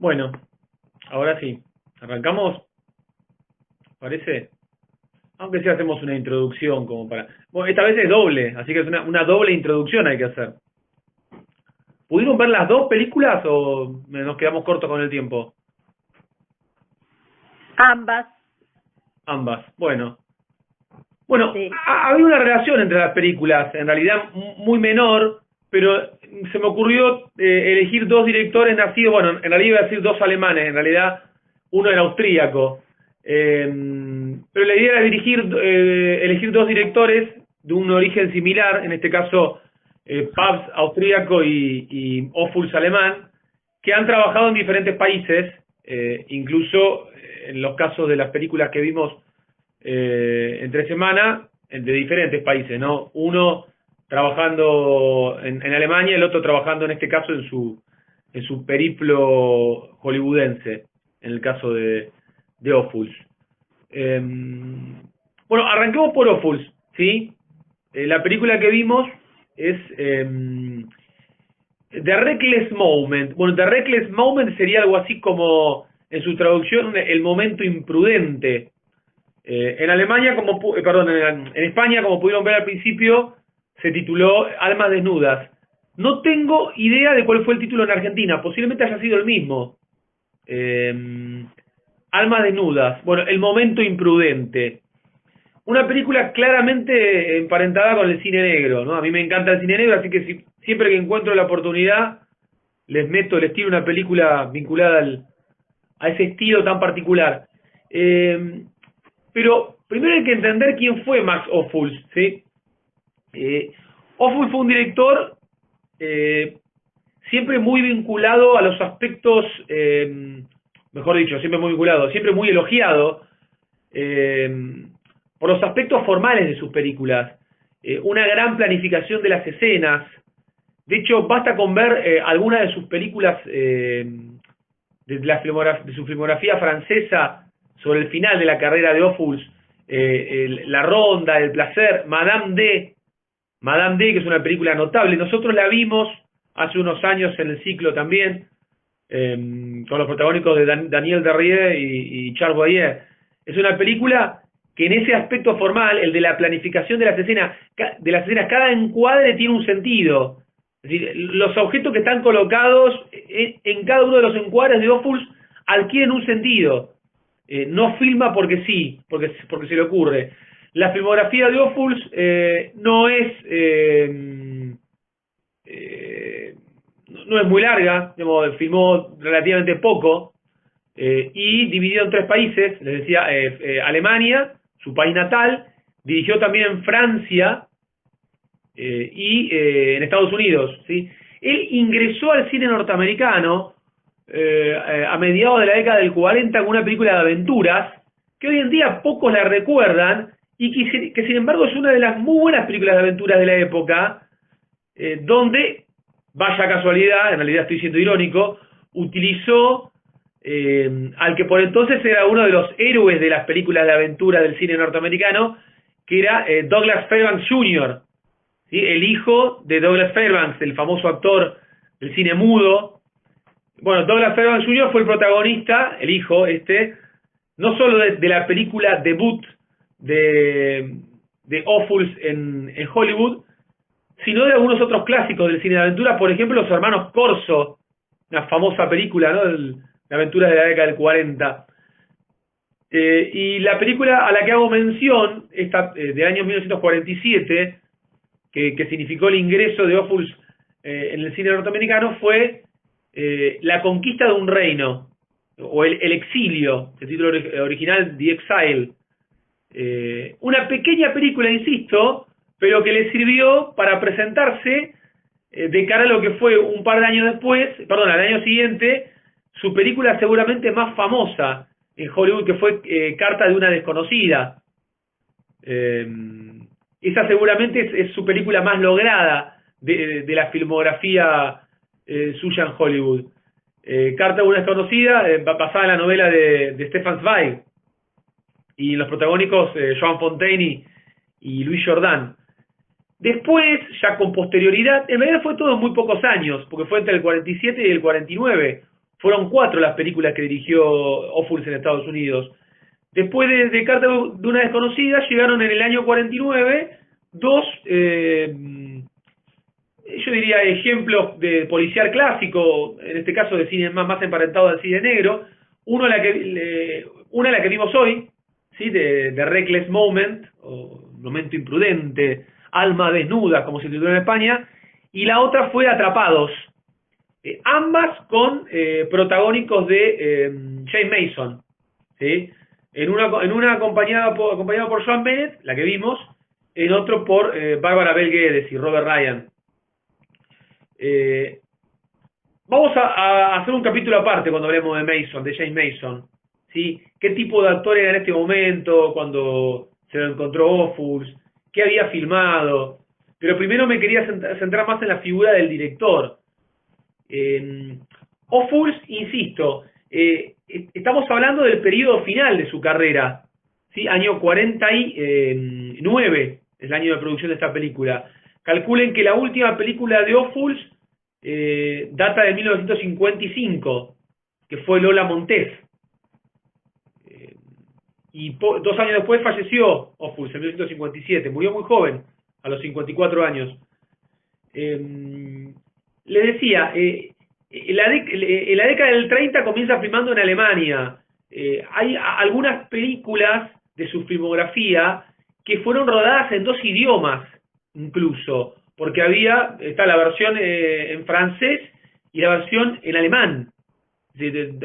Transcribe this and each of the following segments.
Bueno, ahora sí. ¿Arrancamos? ¿Parece? Aunque sí hacemos una introducción como para... Bueno, esta vez es doble, así que es una doble introducción hay que hacer. ¿Pudieron ver las dos películas o nos quedamos cortos con el tiempo? Ambas, Ambas. Bueno, sí. había una relación entre las películas, en realidad muy menor, pero se me ocurrió elegir dos directores nacidos, bueno, en realidad iba a decir dos alemanes, en realidad uno era austríaco. Pero la idea era elegir dos directores de un origen similar, en este caso Pabst austríaco y Ophuls alemán, que han trabajado en diferentes países, incluso en los casos de las películas que vimos entre semana, de diferentes países, ¿no? Uno trabajando en Alemania, el otro trabajando en este caso en su periplo hollywoodense, en el caso de Ophuls. Bueno, arranquemos por Ophuls, ¿sí? La película que vimos es The Reckless Moment. Bueno, The Reckless Moment sería algo así como, en su traducción, el momento imprudente. En Alemania, perdón, en España, como pudieron ver al principio, se tituló Almas Desnudas. No tengo idea de cuál fue el título en Argentina, posiblemente haya sido el mismo. Almas Desnudas, bueno, El Momento Imprudente. Una película claramente emparentada con el cine negro, ¿no? A mí me encanta el cine negro, así que siempre que encuentro la oportunidad, les tiro una película vinculada a ese estilo tan particular. Pero primero hay que entender quién fue Max Ophuls, ¿sí? Ophuls fue un director siempre muy vinculado a los aspectos, mejor dicho, siempre muy vinculado, siempre muy elogiado por los aspectos formales de sus películas, una gran planificación de las escenas. De hecho, basta con ver algunas de sus películas de su filmografía francesa sobre el final de la carrera de Ophuls, La Ronda, El Placer, Madame D, que es una película notable. Nosotros la vimos hace unos años en el ciclo también, con los protagónicos de Daniel Darrieux y Charles Boyer. Es una película que en ese aspecto formal, el de la planificación de las escenas, cada encuadre tiene un sentido. Es decir, los objetos que están colocados en cada uno de los encuadres de Ophuls adquieren un sentido. No filma porque sí, porque se le ocurre. La filmografía de Ophuls no es muy larga, digamos, filmó relativamente poco, y dividido en tres países, les decía, Alemania, su país natal, dirigió también en Francia y en Estados Unidos, ¿sí? Él ingresó al cine norteamericano a mediados de la década del 40 con una película de aventuras que hoy en día pocos la recuerdan y que sin embargo es una de las muy buenas películas de aventuras de la época, donde, vaya casualidad, en realidad estoy siendo irónico, utilizó al que por entonces era uno de los héroes de las películas de aventura del cine norteamericano, que era Douglas Fairbanks Jr., ¿sí? El hijo de Douglas Fairbanks, el famoso actor del cine mudo. Bueno, Douglas Fairbanks Jr. fue el protagonista, el hijo no solo de la película debut de Ophuls en Hollywood, sino de algunos otros clásicos del cine de aventura, por ejemplo, Los Hermanos Corso, una famosa película, ¿no?, de aventuras de la década del 40. Y la película a la que hago mención, esta del año 1947, que significó el ingreso de Ophuls en el cine norteamericano, fue La Conquista de un Reino, o el Exilio, el título original, The Exile. Una pequeña película, insisto, pero que le sirvió para presentarse de cara a lo que fue un par de años después, perdón, al año siguiente, su película seguramente más famosa en Hollywood, que fue Carta de una desconocida. Esa seguramente es su película más lograda de la filmografía suya en Hollywood. Carta de una desconocida, basada en la novela de Stefan Zweig, y los protagónicos Joan Fontaine y Louis Jourdan. Después, ya con posterioridad, en realidad fue todo en muy pocos años, porque fue entre el 47 y el 49, fueron 4 las películas que dirigió Ophuls en Estados Unidos. Después de Carta de una desconocida, llegaron en el año 49 dos, yo diría, ejemplos de policial clásico, en este caso de cine más emparentado al cine negro. Una la que vimos hoy, ¿sí? de Reckless Moment, o Momento Imprudente, Alma Desnuda, como se tituló en España, y la otra fue Atrapados, ambas con protagónicos de James Mason, ¿sí? En una acompañado por Joan Bennett, la que vimos, en otro por Bárbara Bel Geddes y Robert Ryan. Vamos a hacer un capítulo aparte cuando hablemos de Mason, de James Mason, ¿sí? ¿Qué tipo de actor era en este momento cuando se lo encontró Ophuls? ¿Qué había filmado? Pero primero me quería centrar más en la figura del director. Ophuls, insisto, estamos hablando del periodo final de su carrera, ¿sí? Año 49 es el año de producción de esta película. Calculen que la última película de Ophuls data de 1955, que fue Lola Montez. Y 2 años después falleció Ophuls, en 1957. Murió muy joven, a los 54 años. Le decía, en la década del 30 comienza filmando en Alemania. Hay algunas películas de su filmografía que fueron rodadas en 2 idiomas, incluso, porque está la versión en francés y la versión en alemán.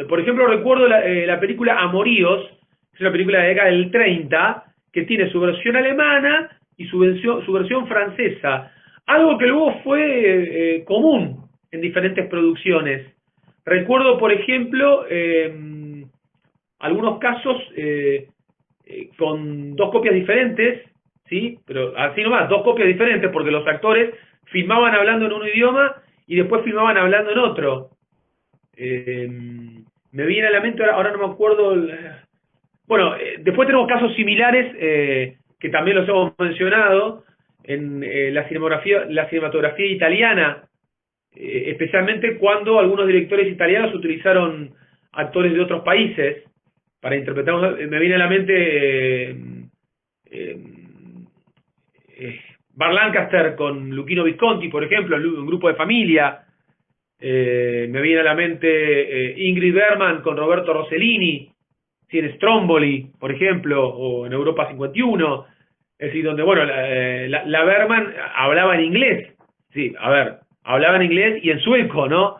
Por ejemplo, recuerdo la película Amoríos, es una película de la década del 30, que tiene su versión alemana y su versión francesa. Algo que luego fue común en diferentes producciones. Recuerdo, por ejemplo, algunos casos con 2 copias diferentes, ¿sí? Pero así nomás, 2 copias diferentes, porque los actores filmaban hablando en un idioma y después filmaban hablando en otro. Me viene a la mente, ahora no me acuerdo. Bueno, después tenemos casos similares que también los hemos mencionado en la cinematografía italiana, especialmente cuando algunos directores italianos utilizaron actores de otros países para interpretar. Me viene a la mente Burt Lancaster con Luchino Visconti, por ejemplo, Un grupo de familia. Me viene a la mente Ingrid Bergman con Roberto Rossellini, ¿sí? En Stromboli, por ejemplo, o en Europa 51. Es decir, donde, bueno, la Bergman hablaba en inglés. Sí, a ver, hablaba en inglés y en sueco, ¿no?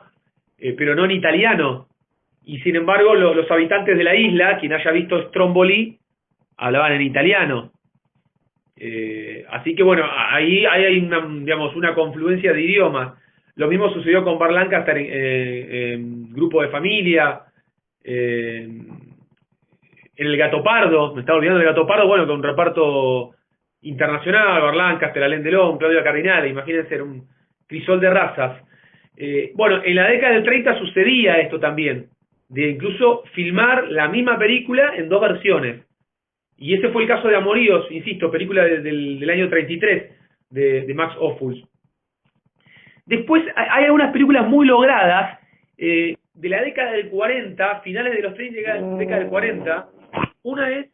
Pero no en italiano. Y sin embargo, los habitantes de la isla, quien haya visto Stromboli, hablaban en italiano. Así que bueno, ahí hay una confluencia de idiomas. Lo mismo sucedió con Burt Lancaster en Grupo de Familia, en El Gato Pardo, me estaba olvidando del Gato Pardo, bueno, con un reparto internacional, Burt Lancaster, Alain Delon, Claudia Cardinale, imagínense, era un crisol de razas. Bueno, en la década del 30 sucedía esto también, de incluso filmar la misma película en 2 versiones. Y ese fue el caso de Amoríos, insisto, película del año 33 de Max Ophuls. Después hay algunas películas muy logradas de la década del 40, finales de los 30 y década del 40. Una es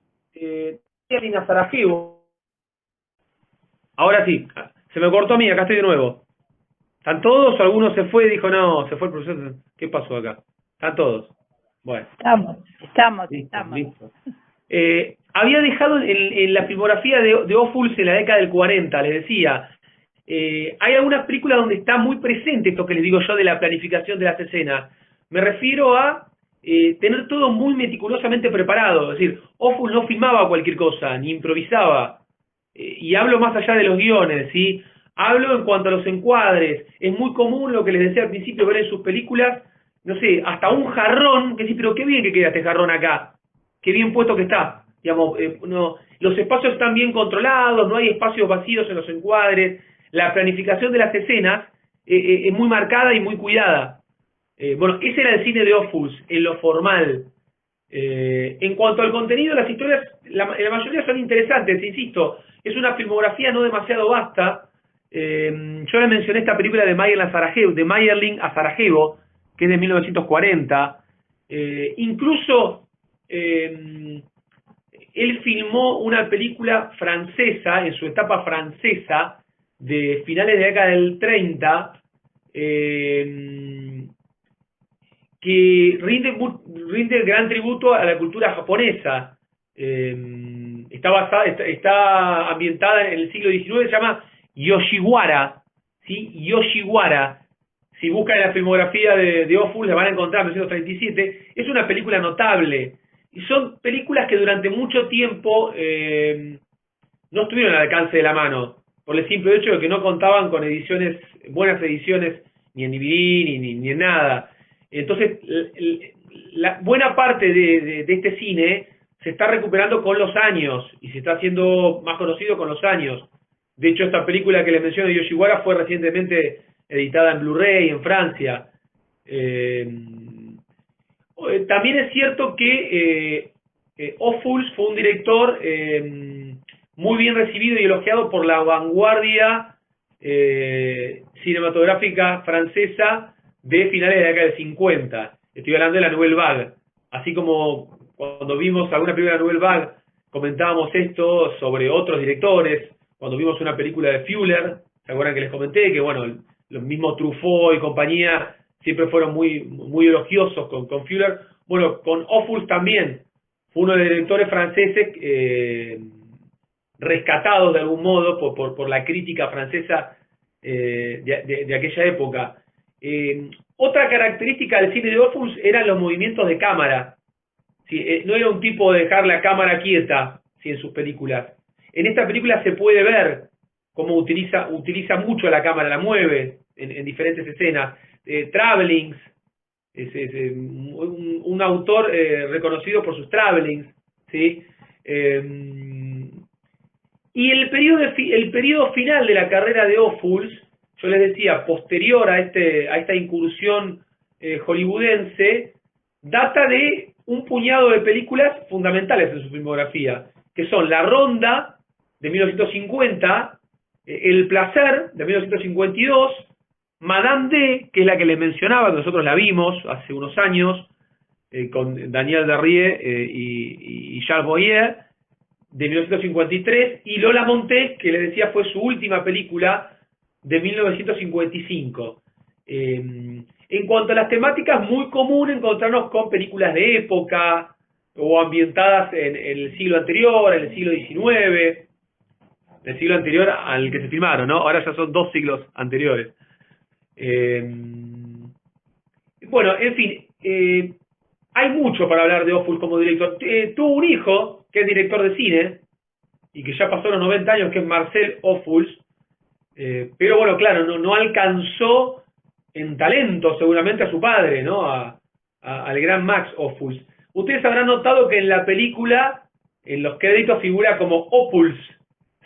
Mayerling Sarajevo. Ahora sí, se me cortó a mí, acá estoy de nuevo. ¿Están todos? ¿Alguno se fue y dijo, no, se fue el profesor? ¿Qué pasó acá? ¿Están todos? Bueno. Estamos. Listo. Había dejado en la filmografía de Ophuls en la década del 40, les decía, hay algunas películas donde está muy presente esto que les digo yo de la planificación de las escenas. Me refiero a tener todo muy meticulosamente preparado. Es decir, Ophuls no filmaba cualquier cosa, ni improvisaba. Y hablo más allá de los guiones, ¿sí? Hablo en cuanto a los encuadres. Es muy común lo que les decía al principio, ver en sus películas, no sé, hasta un jarrón, que sí, pero qué bien que queda este jarrón acá. Qué bien puesto que está. Digamos, los espacios están bien controlados, no hay espacios vacíos en los encuadres. La planificación de las escenas es muy marcada y muy cuidada. Bueno, ese era el cine de Ophuls, en lo formal. En cuanto al contenido, las historias, la mayoría son interesantes, insisto. Es una filmografía no demasiado vasta. Yo le mencioné esta película de Mayerling a Sarajevo, que es de 1940. Incluso él filmó una película francesa, en su etapa francesa, de finales de la década del 30, que rinde gran tributo a la cultura japonesa. Está ambientada en el siglo XIX, se llama Yoshiwara, ¿sí? Yoshiwara. Si buscan en la filmografía de Oful, la van a encontrar en 1937. Es una película notable. Y son películas que durante mucho tiempo no estuvieron al alcance de la mano, por el simple hecho de que no contaban con buenas ediciones, ni en DVD, ni en nada. Entonces, la buena parte de este cine se está recuperando con los años, y se está haciendo más conocido con los años. De hecho, esta película que les menciono de Yoshiwara fue recientemente editada en Blu-ray en Francia. También es cierto que Ophuls fue un director muy bien recibido y elogiado por la vanguardia cinematográfica francesa de finales de la década del 50. Estoy hablando de la Nouvelle Vague. Así como cuando vimos alguna película de la Nouvelle Vague, comentábamos esto sobre otros directores. Cuando vimos una película de Fuller, ¿se acuerdan que les comenté? Que bueno, los mismos Truffaut y compañía siempre fueron muy elogiosos con Fuller. Bueno, con Ophuls también fue uno de los directores franceses rescatados de algún modo por la crítica francesa de aquella época. Otra característica del cine de Ophuls eran los movimientos de cámara. ¿Sí? No era un tipo de dejar la cámara quieta, ¿sí?, en sus películas. En esta película se puede ver cómo utiliza mucho la cámara, la mueve en diferentes escenas. Travelings, un autor reconocido por sus travelings, ¿sí? Y el periodo final de la carrera de Ophuls, yo les decía, posterior a esta incursión hollywoodense, data de un puñado de películas fundamentales en su filmografía, que son La Ronda, de 1950, El Placer, de 1952, Madame D, que es la que les mencionaba, que nosotros la vimos hace unos años, con Daniel Darrieux y Charles Boyer, de 1953, y Lola Montes, que les decía fue su última película, de 1955. En cuanto a las temáticas, muy común encontrarnos con películas de época, o ambientadas en el siglo anterior, en el siglo XIX, el siglo anterior al que se filmaron, ¿no? Ahora ya son 2 siglos anteriores. Bueno, en fin, hay mucho para hablar de Ophuls como director. Tuvo un hijo que es director de cine y que ya pasó los 90 años, que es Marcel Ophuls, pero bueno, claro, no alcanzó en talento seguramente a su padre, ¿no? Al gran Max Ophuls. Ustedes habrán notado que en la película, en los créditos, figura como Ophuls,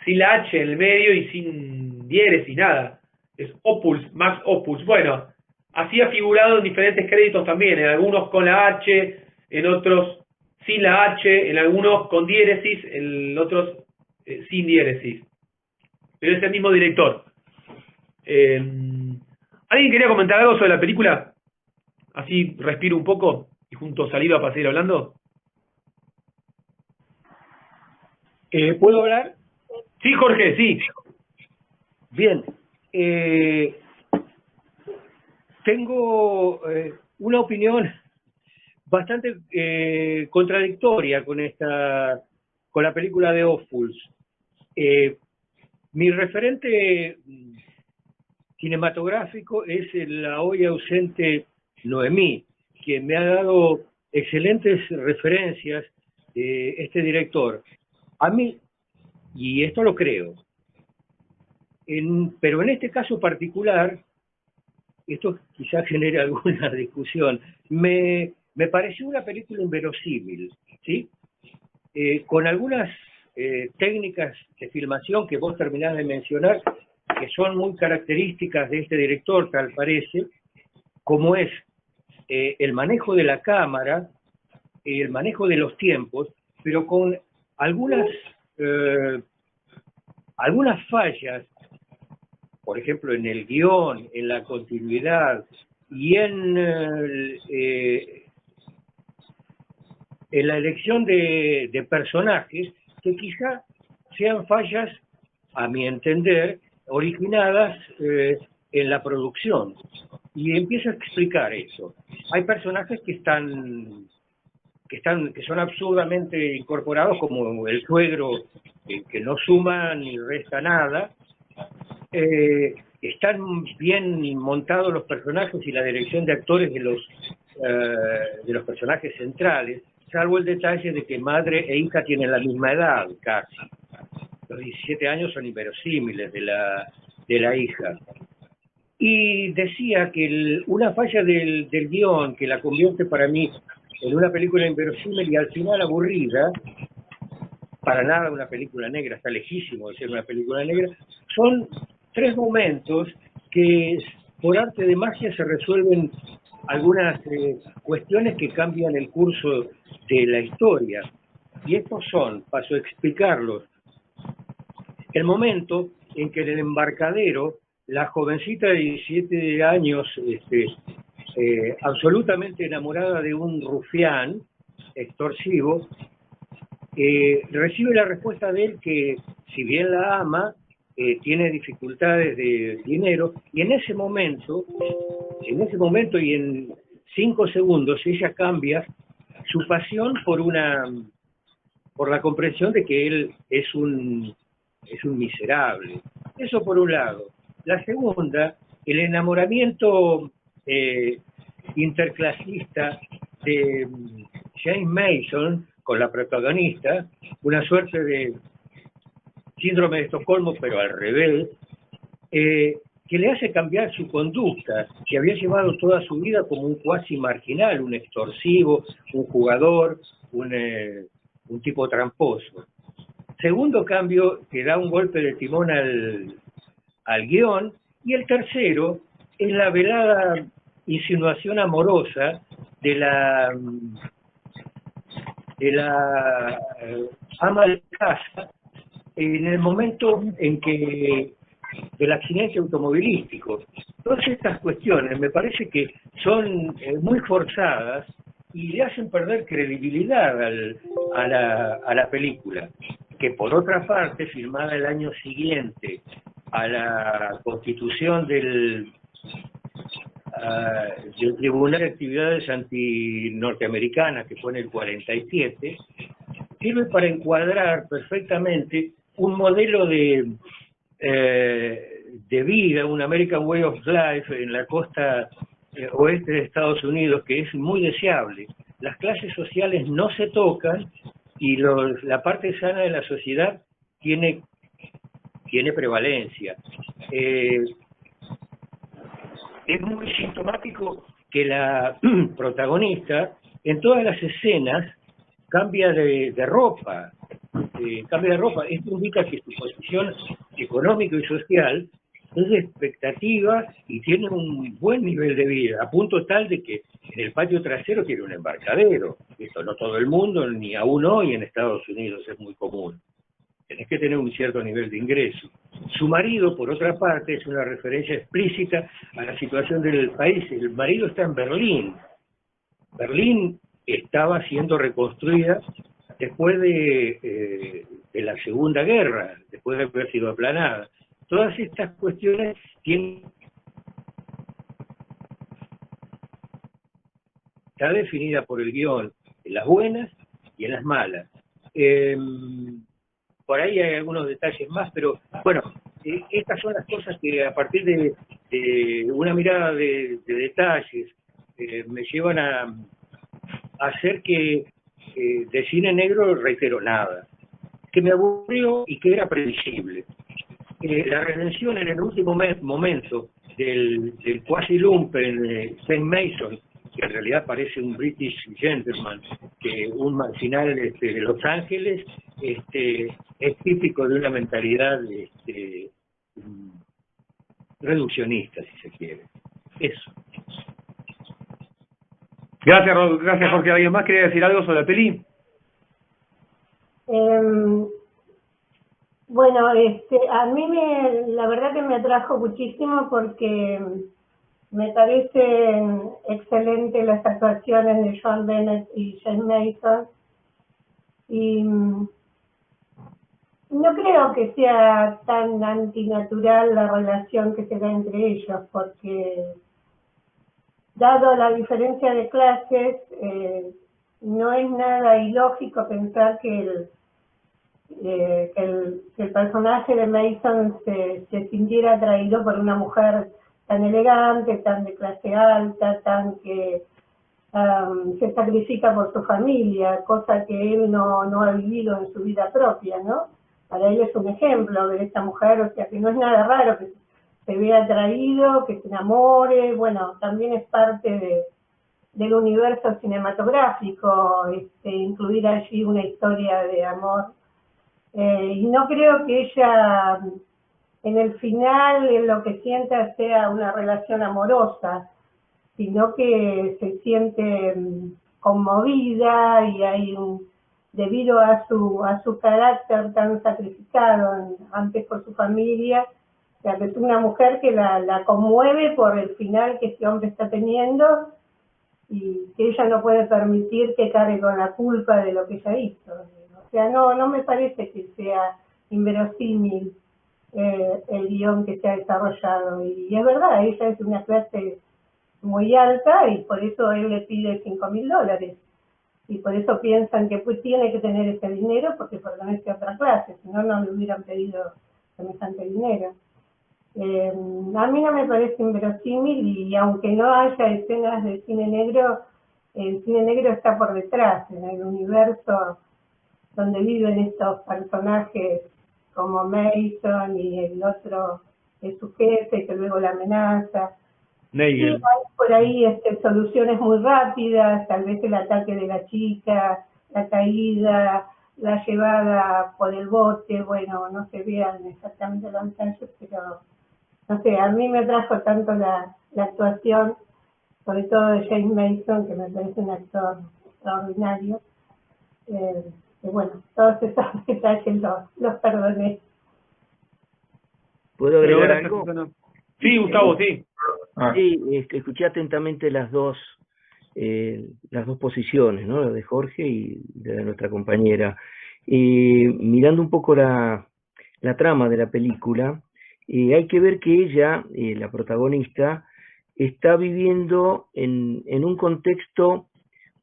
sin la H en el medio y sin diéresis, nada. Es Ophuls, Max Ophuls. Bueno, así ha figurado en diferentes créditos también, en algunos con la H, en otros sin la H, en algunos con diéresis, en otros sin diéresis. Pero es el mismo director. ¿Alguien quería comentar algo sobre la película? Así respiro un poco y junto a Saliva para seguir hablando. ¿Puedo hablar? Sí, Jorge, sí. Bien. Tengo una opinión bastante contradictoria con la película de Ophuls. Mi referente cinematográfico es la hoy ausente Noemí, que me ha dado excelentes referencias de este director. A mí, y esto lo creo, pero en este caso particular, esto quizás genere alguna discusión, me pareció una película inverosímil, ¿sí? Con algunas técnicas de filmación que vos terminás de mencionar, que son muy características de este director, tal parece, como es el manejo de la cámara, el manejo de los tiempos, pero con algunas fallas, por ejemplo, en el guión, en la continuidad, y en la elección de personajes que quizá sean fallas, a mi entender, originadas en la producción. Y empiezo a explicar eso. Hay personajes que son absurdamente incorporados, como el suegro, que no suma ni resta nada. Están bien montados los personajes y la dirección de actores de los personajes centrales, salvo el detalle de que madre e hija tienen la misma edad, casi. Los 17 años son inverosímiles de la hija. Y decía que una falla del guión que la convierte para mí en una película inverosímil y al final aburrida, para nada una película negra, está lejísimo de ser una película negra, son 3 momentos que por arte de magia se resuelven algunas cuestiones que cambian el curso de la historia. Y estos son, paso a explicarlos, el momento en que en el embarcadero la jovencita de 17 años, absolutamente enamorada de un rufián extorsivo, recibe la respuesta de él que, si bien la ama, tiene dificultades de dinero, y en ese momento y en 5 segundos, ella cambia su pasión por la comprensión de que él es un miserable. Eso por un lado. La segunda, el enamoramiento interclasista de James Mason con la protagonista, una suerte de síndrome de Estocolmo, pero al revés, que le hace cambiar su conducta, que había llevado toda su vida como un cuasi marginal, un extorsivo, un jugador, un tipo tramposo. Segundo cambio, que da un golpe de timón al guión. Y el tercero es la velada insinuación amorosa de la ama de casa en el momento en que del accidente automovilístico. Todas estas cuestiones me parece que son muy forzadas y le hacen perder credibilidad a la película, que por otra parte, filmada el año siguiente a la constitución del Tribunal de Actividades Anti-Norteamericanas, que fue en el 47, sirve para encuadrar perfectamente un modelo de vida, un American Way of Life en la costa oeste de Estados Unidos, que es muy deseable. Las clases sociales no se tocan y la parte sana de la sociedad tiene prevalencia. Es muy sintomático que la protagonista en todas las escenas cambia de ropa. Esto indica que su posición económica y social es de expectativa y tiene un buen nivel de vida, a punto tal de que en el patio trasero tiene un embarcadero. Esto no todo el mundo, ni aún hoy en Estados Unidos es muy común. Tenés que tener un cierto nivel de ingreso. Su marido, por otra parte, es una referencia explícita a la situación del país. El marido está en Berlín. Berlín estaba siendo reconstruida después de la Segunda Guerra, después de haber sido aplanada. Todas estas cuestiones está definida por el guión en las buenas y en las malas. Por ahí hay algunos detalles más, pero bueno, estas son las cosas que a partir de una mirada de detalles me llevan a hacer que de cine negro, reitero, nada, que me aburrió y que era previsible. La redención en el último momento del quasi lumpen James Mason, que en realidad parece un British gentleman, que un marginal de Los Ángeles, es típico de una mentalidad reduccionista, si se quiere. Eso. Gracias, gracias Jorge. ¿Alguien más quería decir algo sobre la peli? Bueno, a mí la verdad que me atrajo muchísimo porque Me parecen excelentes las actuaciones de Joan Bennett y James Mason. Y no creo que sea tan antinatural la relación que se da entre ellos, porque dado la diferencia de clases, no es nada ilógico pensar que el personaje de Mason se sintiera atraído por una mujer tan elegante, tan de clase alta, tan que se sacrifica por su familia, cosa que él no ha vivido en su vida propia, ¿no? Para él es un ejemplo de esta mujer, o sea que no es nada raro que se vea atraído, que se enamore, bueno, también es parte del universo cinematográfico, incluir allí una historia de amor. Y no creo que ella, en el final, en lo que sienta sea una relación amorosa, sino que se siente conmovida y hay debido a su carácter tan sacrificado antes por su familia, o sea, que es una mujer que la conmueve por el final que este hombre está teniendo y que ella no puede permitir que cargue con la culpa de lo que ella hizo. O sea, no me parece que sea inverosímil el guión que se ha desarrollado. Y es verdad, ella es de una clase muy alta y por eso él le pide $5.000. Y por eso piensan que pues tiene que tener ese dinero porque pertenece a otra clase, si no, no le hubieran pedido semejante dinero. A mí no me parece inverosímil y aunque no haya escenas de cine negro, el cine negro está por detrás, en el universo donde viven estos personajes como Mason y el otro es su jefe que luego la amenaza. Nagel. Sí, hay por ahí soluciones muy rápidas, tal vez el ataque de la chica, la caída, la llevada por el bote, bueno, no se vean exactamente los detalles, pero no sé, a mí me atrajo tanto la actuación, sobre todo de James Mason, que me parece un actor extraordinario, que bueno, todos esos detalles los perdoné. ¿Puedo Pero agregar gracias, algo? Susana. Sí, Gustavo, sí. Sí, escuché atentamente las dos posiciones, ¿no? La de Jorge y la de nuestra compañera. Mirando un poco la trama de la película, hay que ver que ella, la protagonista, está viviendo en un contexto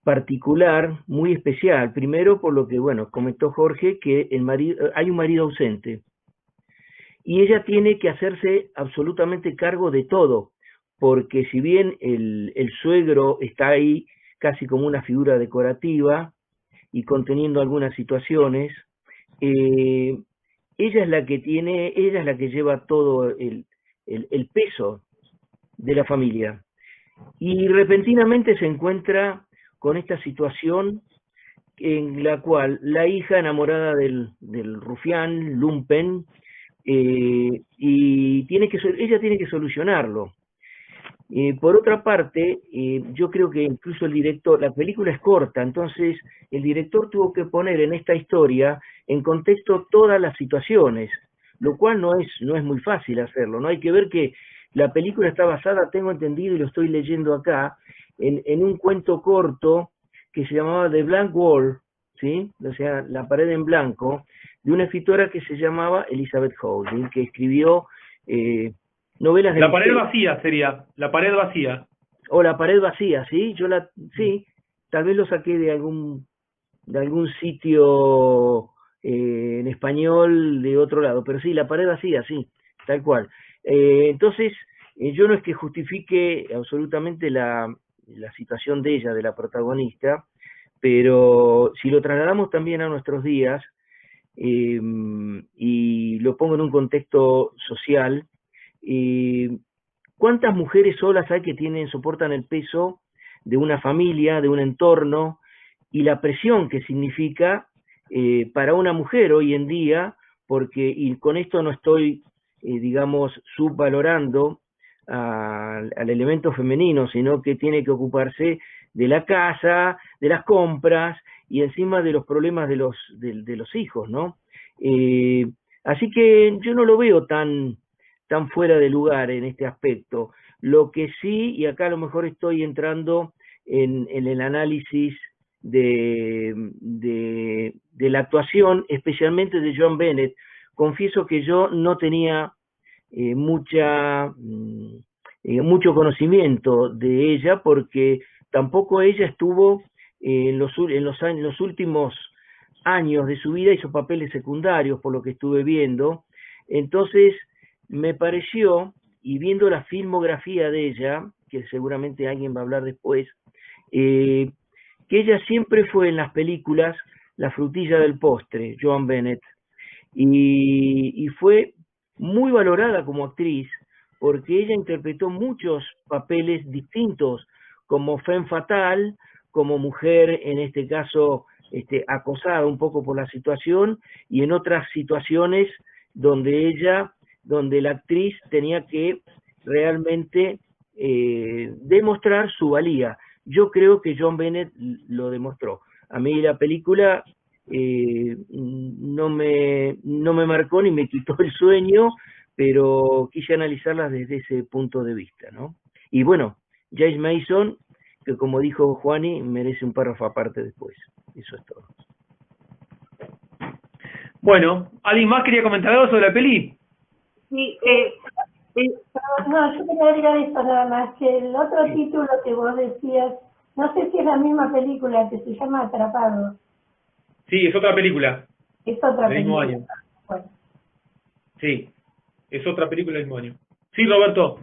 particular, muy especial. Primero, por lo que, bueno, comentó Jorge, que hay un marido ausente. Y ella tiene que hacerse absolutamente cargo de todo, porque si bien el suegro está ahí casi como una figura decorativa y conteniendo algunas situaciones, ella es la que lleva todo el peso de la familia. Y repentinamente se encuentra con esta situación en la cual la hija enamorada del rufián, lumpen, y ella tiene que solucionarlo. Por otra parte, yo creo que incluso el director, la película es corta, entonces el director tuvo que poner en esta historia en contexto todas las situaciones, lo cual no es muy fácil hacerlo, ¿no? Hay que ver que la película está basada, tengo entendido y lo estoy leyendo acá, en un cuento corto que se llamaba The Blank Wall, ¿sí? O sea, La pared en blanco, de una escritora que se llamaba Elizabeth Holding, que escribió novelas de La pared misterio. vacía sería, la pared vacía. O La pared vacía, ¿sí? Sí, tal vez lo saqué de algún sitio en español de otro lado, pero sí, La pared vacía, sí, tal cual. Entonces, yo no es que justifique absolutamente la situación de ella, de la protagonista, pero si lo trasladamos también a nuestros días, y lo pongo en un contexto social, ¿cuántas mujeres solas hay que soportan el peso de una familia, de un entorno, y la presión que significa para una mujer hoy en día, porque, y con esto no estoy, digamos, subvalorando al elemento femenino, sino que tiene que ocuparse de la casa, de las compras, y encima de los problemas de los hijos, ¿no? Así que yo no lo veo tan fuera de lugar en este aspecto. Lo que sí, y acá a lo mejor estoy entrando en el análisis de la actuación, especialmente de Joan Bennett, confieso que yo no tenía mucho conocimiento de ella, porque tampoco ella estuvo en los últimos años de su vida, hizo papeles secundarios, por lo que estuve viendo. Entonces me pareció, y viendo la filmografía de ella, que seguramente alguien va a hablar después, que ella siempre fue en las películas la frutilla del postre, Joan Bennett, y fue muy valorada como actriz, porque ella interpretó muchos papeles distintos, como femme fatale, como mujer, en este caso, acosada un poco por la situación, y en otras situaciones donde la actriz tenía que realmente demostrar su valía. Yo creo que Joan Bennett lo demostró. A mí la película no me marcó ni me quitó el sueño, pero quise analizarlas desde ese punto de vista, ¿no? Y bueno, James Mason, que como dijo Juani, merece un párrafo aparte después. Eso es todo. Bueno, ¿alguien más quería comentar algo sobre la peli? Sí, no, yo quería agregar esto nada más, que el otro título que vos decías, no sé si es la misma película, que se llama Atrapado. Sí, es otra película. Es otra Del mismo película. año. Bueno. Sí, es otra película del mismo año. Sí, Roberto.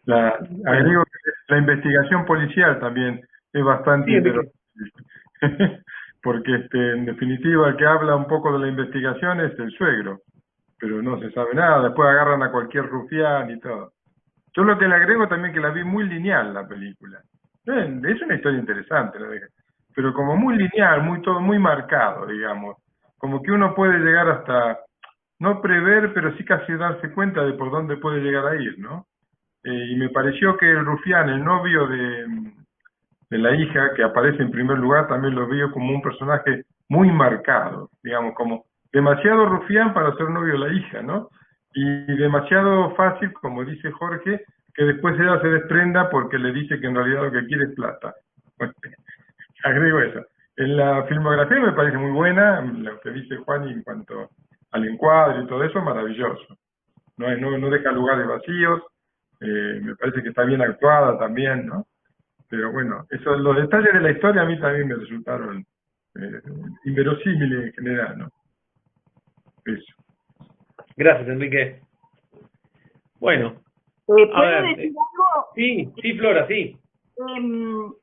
Agrego que la investigación policial también es bastante Sí, Enrique. inverosímil, porque en definitiva el que habla un poco de la investigación es el suegro, pero no se sabe nada, después agarran a cualquier rufián y todo. Yo lo que le agrego también que la vi muy lineal la película. Es una historia interesante, pero como muy lineal, todo muy marcado, digamos. Como que uno puede llegar hasta, no prever, pero sí casi darse cuenta de por dónde puede llegar a ir, ¿no? Y me pareció que el rufián, el novio de la hija, que aparece en primer lugar, también lo veo como un personaje muy marcado, digamos, como demasiado rufián para ser novio de la hija, ¿no? Y demasiado fácil, como dice Jorge, que después ella se desprenda porque le dice que en realidad lo que quiere es plata. Bueno, agrego eso. En la filmografía me parece muy buena, lo que dice Juan en cuanto al encuadre y todo eso, maravilloso. No deja lugares vacíos, me parece que está bien actuada también, ¿no? Pero bueno, los detalles de la historia a mí también me resultaron inverosímiles en general, ¿no? Eso. Gracias, Enrique. Bueno, a ¿Puedo ver. decir algo? Sí, Flora, sí.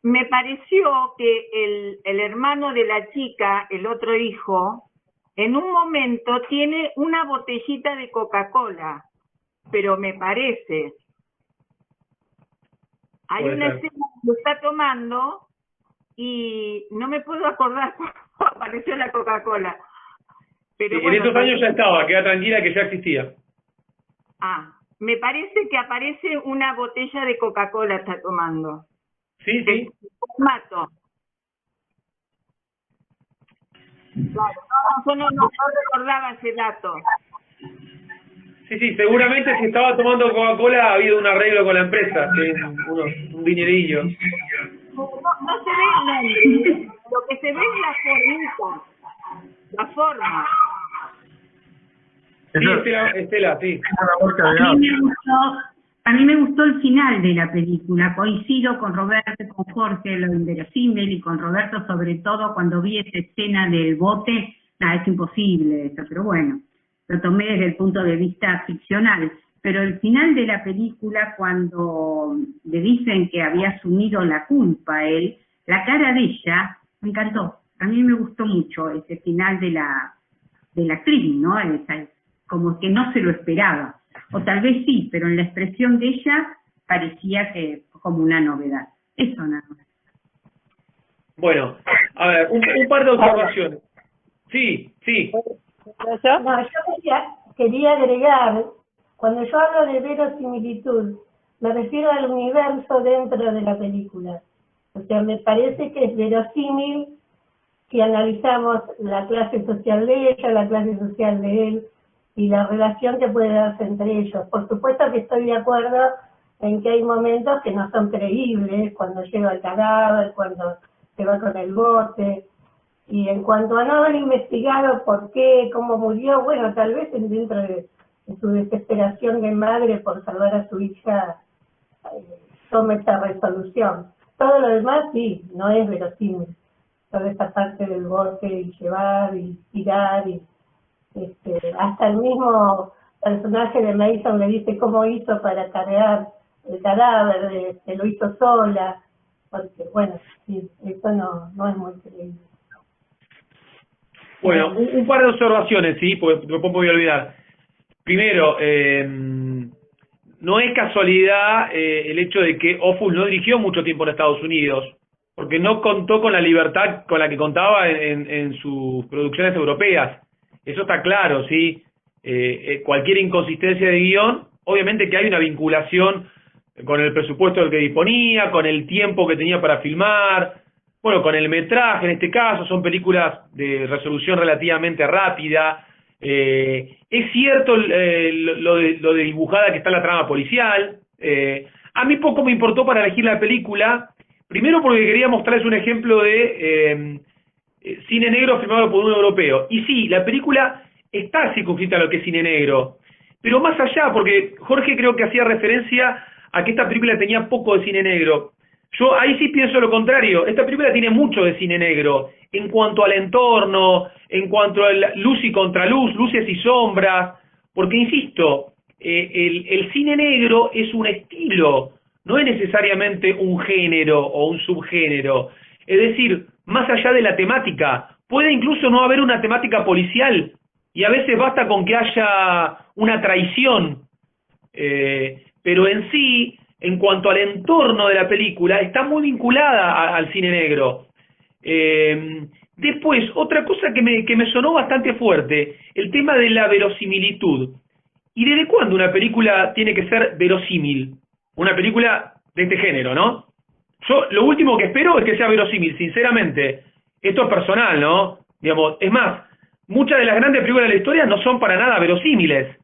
Me pareció que el hermano de la chica, el otro hijo, en un momento tiene una botellita de Coca-Cola, pero me parece. Hay Puede una ser. escena que lo está tomando y no me puedo acordar cuándo apareció la Coca-Cola. Pero Sí, bueno, en esos años ya estaba, queda tranquila que ya existía. Me parece que aparece una botella de Coca-Cola está tomando. Sí, sí. Mato. Claro, yo no recordaba ese dato. Sí, seguramente si estaba tomando Coca-Cola ha habido un arreglo con la empresa, un dinerillo. No se ve el nombre, lo que se ve es la formita, la forma. Sí, Estela, sí. A mí me gustó el final de la película. Coincido con Roberto, con Jorge, lo inverosímil, y con Roberto sobre todo cuando vi esa escena del bote. Es imposible eso, pero bueno, lo tomé desde el punto de vista ficcional. Pero el final de la película, cuando le dicen que había asumido la culpa a él, la cara de ella me encantó. A mí me gustó mucho ese final de la actriz, ¿no? Como que no se lo esperaba. O tal vez sí, pero en la expresión de ella parecía que como una novedad. Eso nada más. Bueno, a ver, un par de observaciones. Sí. No, yo quería agregar, cuando yo hablo de verosimilitud, me refiero al universo dentro de la película. O sea, me parece que es verosímil si analizamos la clase social de ella, la clase social de él, y la relación que puede darse entre ellos. Por supuesto que estoy de acuerdo en que hay momentos que no son creíbles, cuando llega el cadáver, cuando se va con el bote, y en cuanto a no haber investigado por qué, cómo murió, bueno, tal vez dentro de su desesperación de madre por salvar a su hija, tome esta resolución. Todo lo demás sí, no es verosímil. Toda esta parte del bote y llevar y tirar y hasta el mismo personaje de Mason le dice cómo hizo para cargar el cadáver, lo hizo sola, porque bueno, sí, eso no es muy creíble. Bueno, un par de observaciones, sí, porque después me voy a olvidar. Primero, no es casualidad el hecho de que Ophuls no dirigió mucho tiempo en Estados Unidos, porque no contó con la libertad con la que contaba en sus producciones europeas. Eso está claro, ¿sí? Cualquier inconsistencia de guión, obviamente que hay una vinculación con el presupuesto del que disponía, con el tiempo que tenía para filmar, bueno, con el metraje en este caso, son películas de resolución relativamente rápida. Es cierto lo de dibujada que está en la trama policial. A mí poco me importó para elegir la película, primero porque quería mostrarles un ejemplo de cine negro filmado por un europeo. Y sí, la película está circunscrita a lo que es cine negro, pero más allá, porque Jorge creo que hacía referencia a que esta película tenía poco de cine negro. Yo ahí sí pienso lo contrario. Esta película tiene mucho de cine negro, en cuanto al entorno, en cuanto a luz y contraluz, luces y sombras, porque insisto, el cine negro es un estilo, no es necesariamente un género o un subgénero. Es decir, más allá de la temática, puede incluso no haber una temática policial, y a veces basta con que haya una traición, pero en sí, en cuanto al entorno de la película, está muy vinculada al cine negro. Después, otra cosa que me sonó bastante fuerte, el tema de la verosimilitud. ¿Y desde cuándo una película tiene que ser verosímil? Una película de este género, ¿no? Yo lo último que espero es que sea verosímil, sinceramente. Esto es personal, ¿no? Digamos, es más, muchas de las grandes películas de la historia no son para nada verosímiles.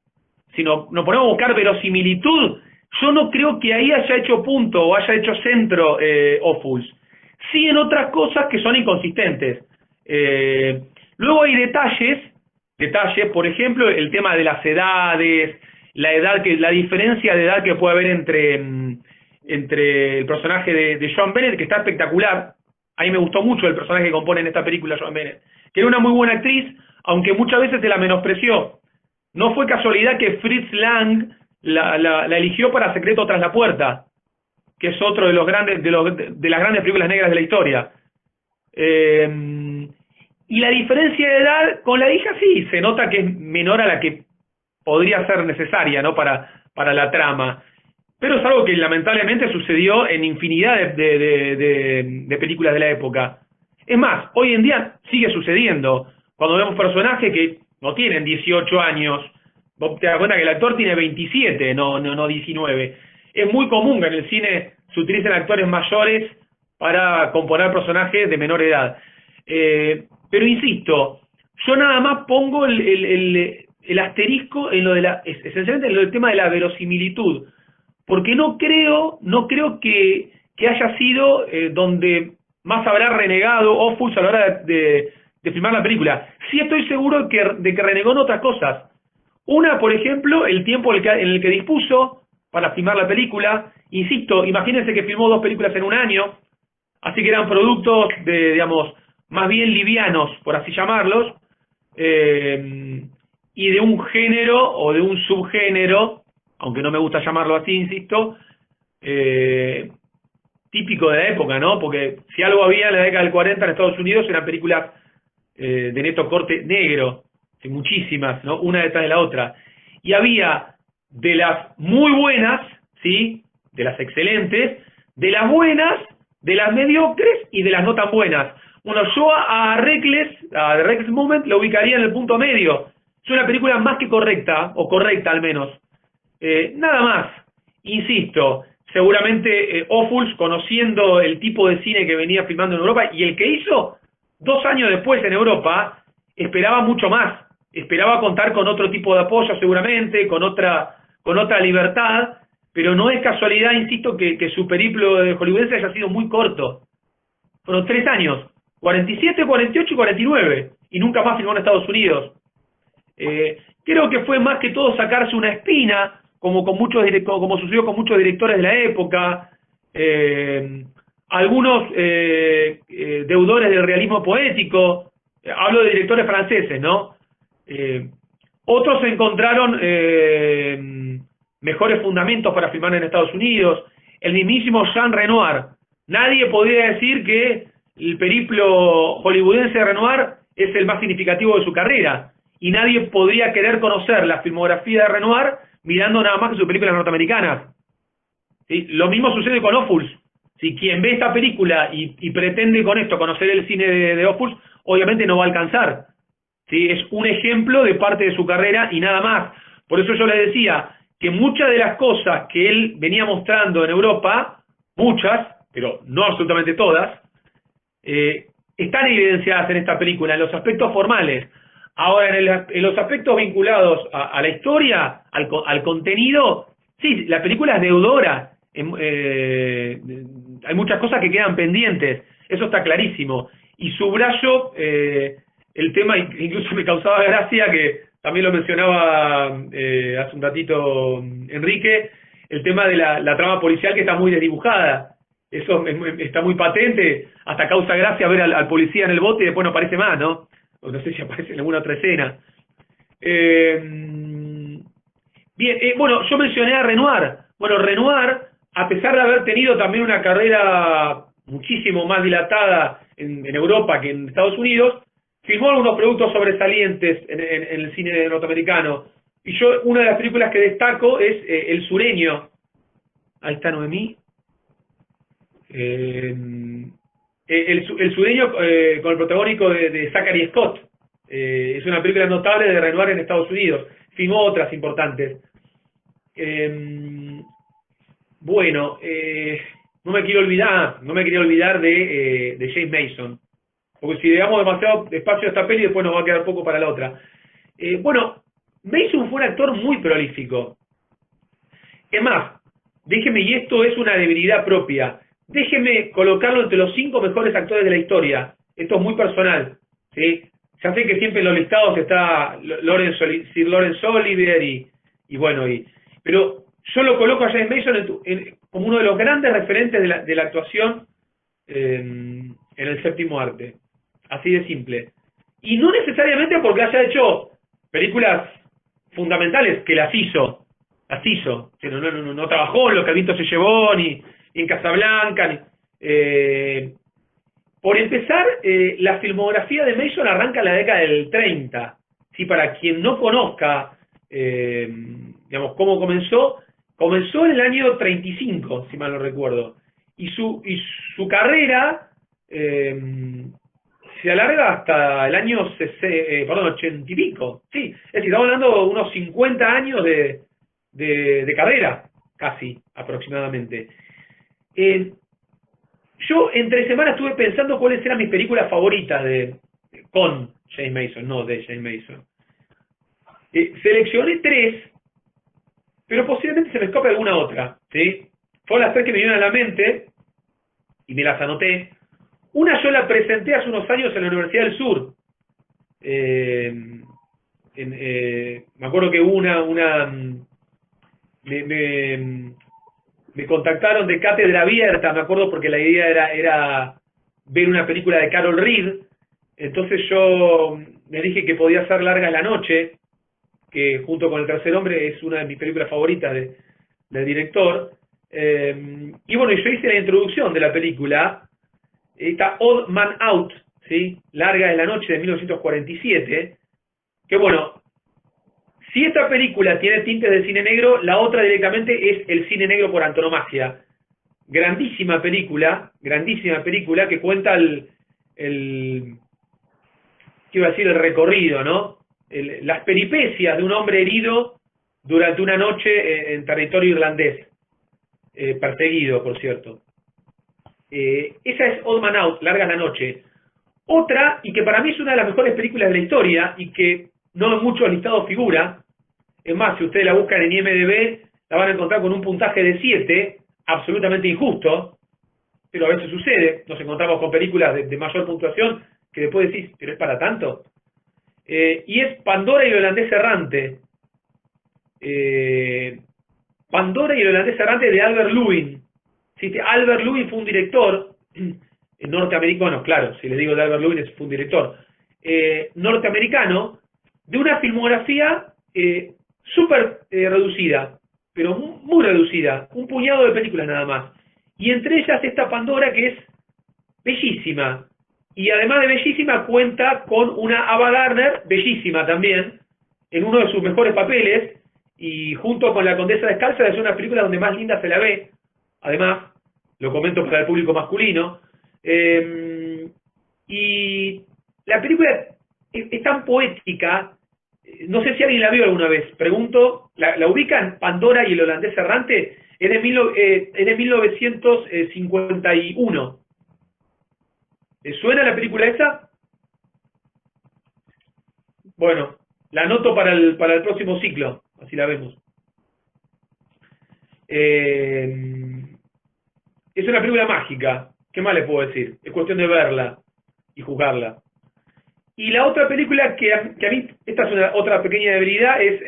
Si nos ponemos a buscar verosimilitud, yo no creo que ahí haya hecho punto o haya hecho centro Ophuls. Sí en otras cosas que son inconsistentes. Luego hay detalles, por ejemplo, el tema de las edades, la diferencia de edad que puede haber entre el personaje de Joan Bennett, que está espectacular. A mí me gustó mucho el personaje que compone en esta película, Joan Bennett, que era una muy buena actriz, aunque muchas veces se la menospreció. No fue casualidad que Fritz Lang la eligió para Secreto tras la puerta, que es otro de los grandes de las grandes películas negras de la historia. Y la diferencia de edad con la hija sí, se nota que es menor a la que podría ser necesaria, ¿no? para la trama. Pero es algo que lamentablemente sucedió en infinidad de películas de la época. Es más, hoy en día sigue sucediendo. Cuando vemos personajes que no tienen 18 años, vos te das cuenta que el actor tiene 27, no 19. Es muy común que en el cine se utilicen actores mayores para componer personajes de menor edad. Pero insisto, yo nada más pongo el asterisco en lo de esencialmente en lo del tema de la verosimilitud, porque no creo que haya sido donde más habrá renegado Ophuls a la hora de filmar la película. Sí estoy seguro de que renegó en otras cosas. Una, por ejemplo, el tiempo en el que dispuso para filmar la película. Insisto, imagínense que filmó 2 películas en un año, así que eran productos digamos, más bien livianos, por así llamarlos, y de un género o de un subgénero, aunque no me gusta llamarlo así, insisto, típico de la época, ¿no? Porque si algo había en la década del 40 en Estados Unidos eran películas de neto corte negro, muchísimas, ¿no? Una detrás de la otra. Y había de las muy buenas, ¿sí? De las excelentes, de las buenas, de las mediocres y de las no tan buenas. Bueno, yo a The Reckless Moment, lo ubicaría en el punto medio. Es una película más que correcta, o correcta al menos. Nada más. Insisto, seguramente Ophuls, conociendo el tipo de cine que venía filmando en Europa y el que hizo 2 años después en Europa, esperaba mucho más. Esperaba contar con otro tipo de apoyo seguramente, con otra libertad, pero no es casualidad, insisto, que su periplo de hollywoodense haya sido muy corto. Fueron 3 años, 47, 48 y 49, y nunca más filmó en Estados Unidos. Creo que fue más que todo sacarse una espina, como sucedió con muchos directores de la época, algunos deudores del realismo poético, hablo de directores franceses, ¿no? Otros encontraron mejores fundamentos para filmar en Estados Unidos. El mismísimo Jean Renoir. Nadie podría decir que el periplo hollywoodense de Renoir es el más significativo de su carrera. Y nadie podría querer conocer la filmografía de Renoir mirando nada más que sus películas norteamericanas. ¿Sí? Lo mismo sucede con Ophuls. Si quien ve esta película y pretende con esto conocer el cine de Ophuls, obviamente no va a alcanzar. ¿Sí? Es un ejemplo de parte de su carrera y nada más. Por eso yo le decía que muchas de las cosas que él venía mostrando en Europa, muchas, pero no absolutamente todas, están evidenciadas en esta película, en los aspectos formales. Ahora, en los aspectos vinculados a la historia, al contenido, sí, la película es deudora. Hay muchas cosas que quedan pendientes, eso está clarísimo. Y subrayo el tema, incluso me causaba gracia, que también lo mencionaba hace un ratito Enrique, el tema de la trama policial, que está muy desdibujada. Eso está muy patente, hasta causa gracia ver al policía en el bote y después no aparece más, ¿no? O no sé si aparece en alguna otra escena. Bien, bueno, yo mencioné a Renoir. Bueno, Renoir, a pesar de haber tenido también una carrera muchísimo más dilatada en Europa que en Estados Unidos, filmó algunos productos sobresalientes en el cine norteamericano. Y yo, una de las películas que destaco es El Sureño. Ahí está Noemí. El Sureño, con el protagónico de Zachary Scott. Es una película notable de Renoir en Estados Unidos. Filmó otras importantes. Bueno, no me quería olvidar de James Mason. Porque si le damos demasiado espacio a esta peli, después nos va a quedar poco para la otra. Bueno, Mason fue un actor muy prolífico. Es más, déjeme, y esto es una debilidad propia, déjeme colocarlo entre los 5 mejores actores de la historia. Esto es muy personal, ¿sí? Ya sé que siempre en los listados está Sir Laurence Olivier pero yo lo coloco a James Mason como uno de los grandes referentes de la actuación en el séptimo arte. Así de simple. Y no necesariamente porque haya hecho películas fundamentales, que las hizo. No trabajó en Lo que el viento se llevó, ni en Casablanca. Por empezar, la filmografía de Mason arranca en la década del 30. ¿Sí? Para quien no conozca cómo comenzó en el año 35, si mal no recuerdo. Y su carrera se alarga hasta el año 80 y pico. Sí, es decir, estamos hablando de unos 50 años de carrera, casi, aproximadamente. Yo entre semanas estuve pensando cuáles eran mis películas favoritas con James Mason, no de James Mason. Seleccioné 3, pero posiblemente se me escape alguna otra, ¿sí? Fueron las 3 que me vinieron a la mente y me las anoté. Una yo la presenté hace unos años en la Universidad del Sur. Me acuerdo que me contactaron de Cátedra Abierta, me acuerdo, porque la idea era ver una película de Carol Reed. Entonces yo me dije que podía ser Larga la Noche, que junto con El Tercer Hombre es una de mis películas favoritas del director. Y bueno, yo hice la introducción de la película, esta Odd Man Out, ¿sí? Larga es la Noche, de 1947, que bueno, si esta película tiene tintes de cine negro, la otra directamente es el cine negro por antonomasia. Grandísima película que cuenta ¿qué iba a decir? El recorrido, ¿no? Las peripecias de un hombre herido durante una noche en territorio irlandés, perseguido, por cierto. Esa es Odd Man Out, Larga la Noche. Otra, y que para mí es una de las mejores películas de la historia, y que no en muchos listados figura, es más, si ustedes la buscan en IMDb, la van a encontrar con un puntaje de 7, absolutamente injusto, pero a veces sucede, nos encontramos con películas de mayor puntuación, que después decís, ¿pero es para tanto? Y es Pandora y el holandés errante. Pandora y el holandés errante de Albert Lewin. ¿Sí? Albert Lewin fue un director norteamericano, claro, si les digo de Albert Lewin fue un director norteamericano, de una filmografía súper reducida, pero muy reducida, un puñado de películas nada más. Y entre ellas esta Pandora, que es bellísima, y además de bellísima cuenta con una Ava Gardner, bellísima también, en uno de sus mejores papeles, y junto con La Condesa Descalza es una película donde más linda se la ve, además, lo comento para el público masculino. Y la película es tan poética, no sé si alguien la vio alguna vez, pregunto, ¿la ubican? Pandora y el holandés errante, es de 1951. ¿Les suena la película esa? Bueno, la anoto para el próximo ciclo, así la vemos. Es una película mágica, ¿qué más les puedo decir? Es cuestión de verla y juzgarla. Y la otra película que a mí, esta es otra pequeña debilidad, es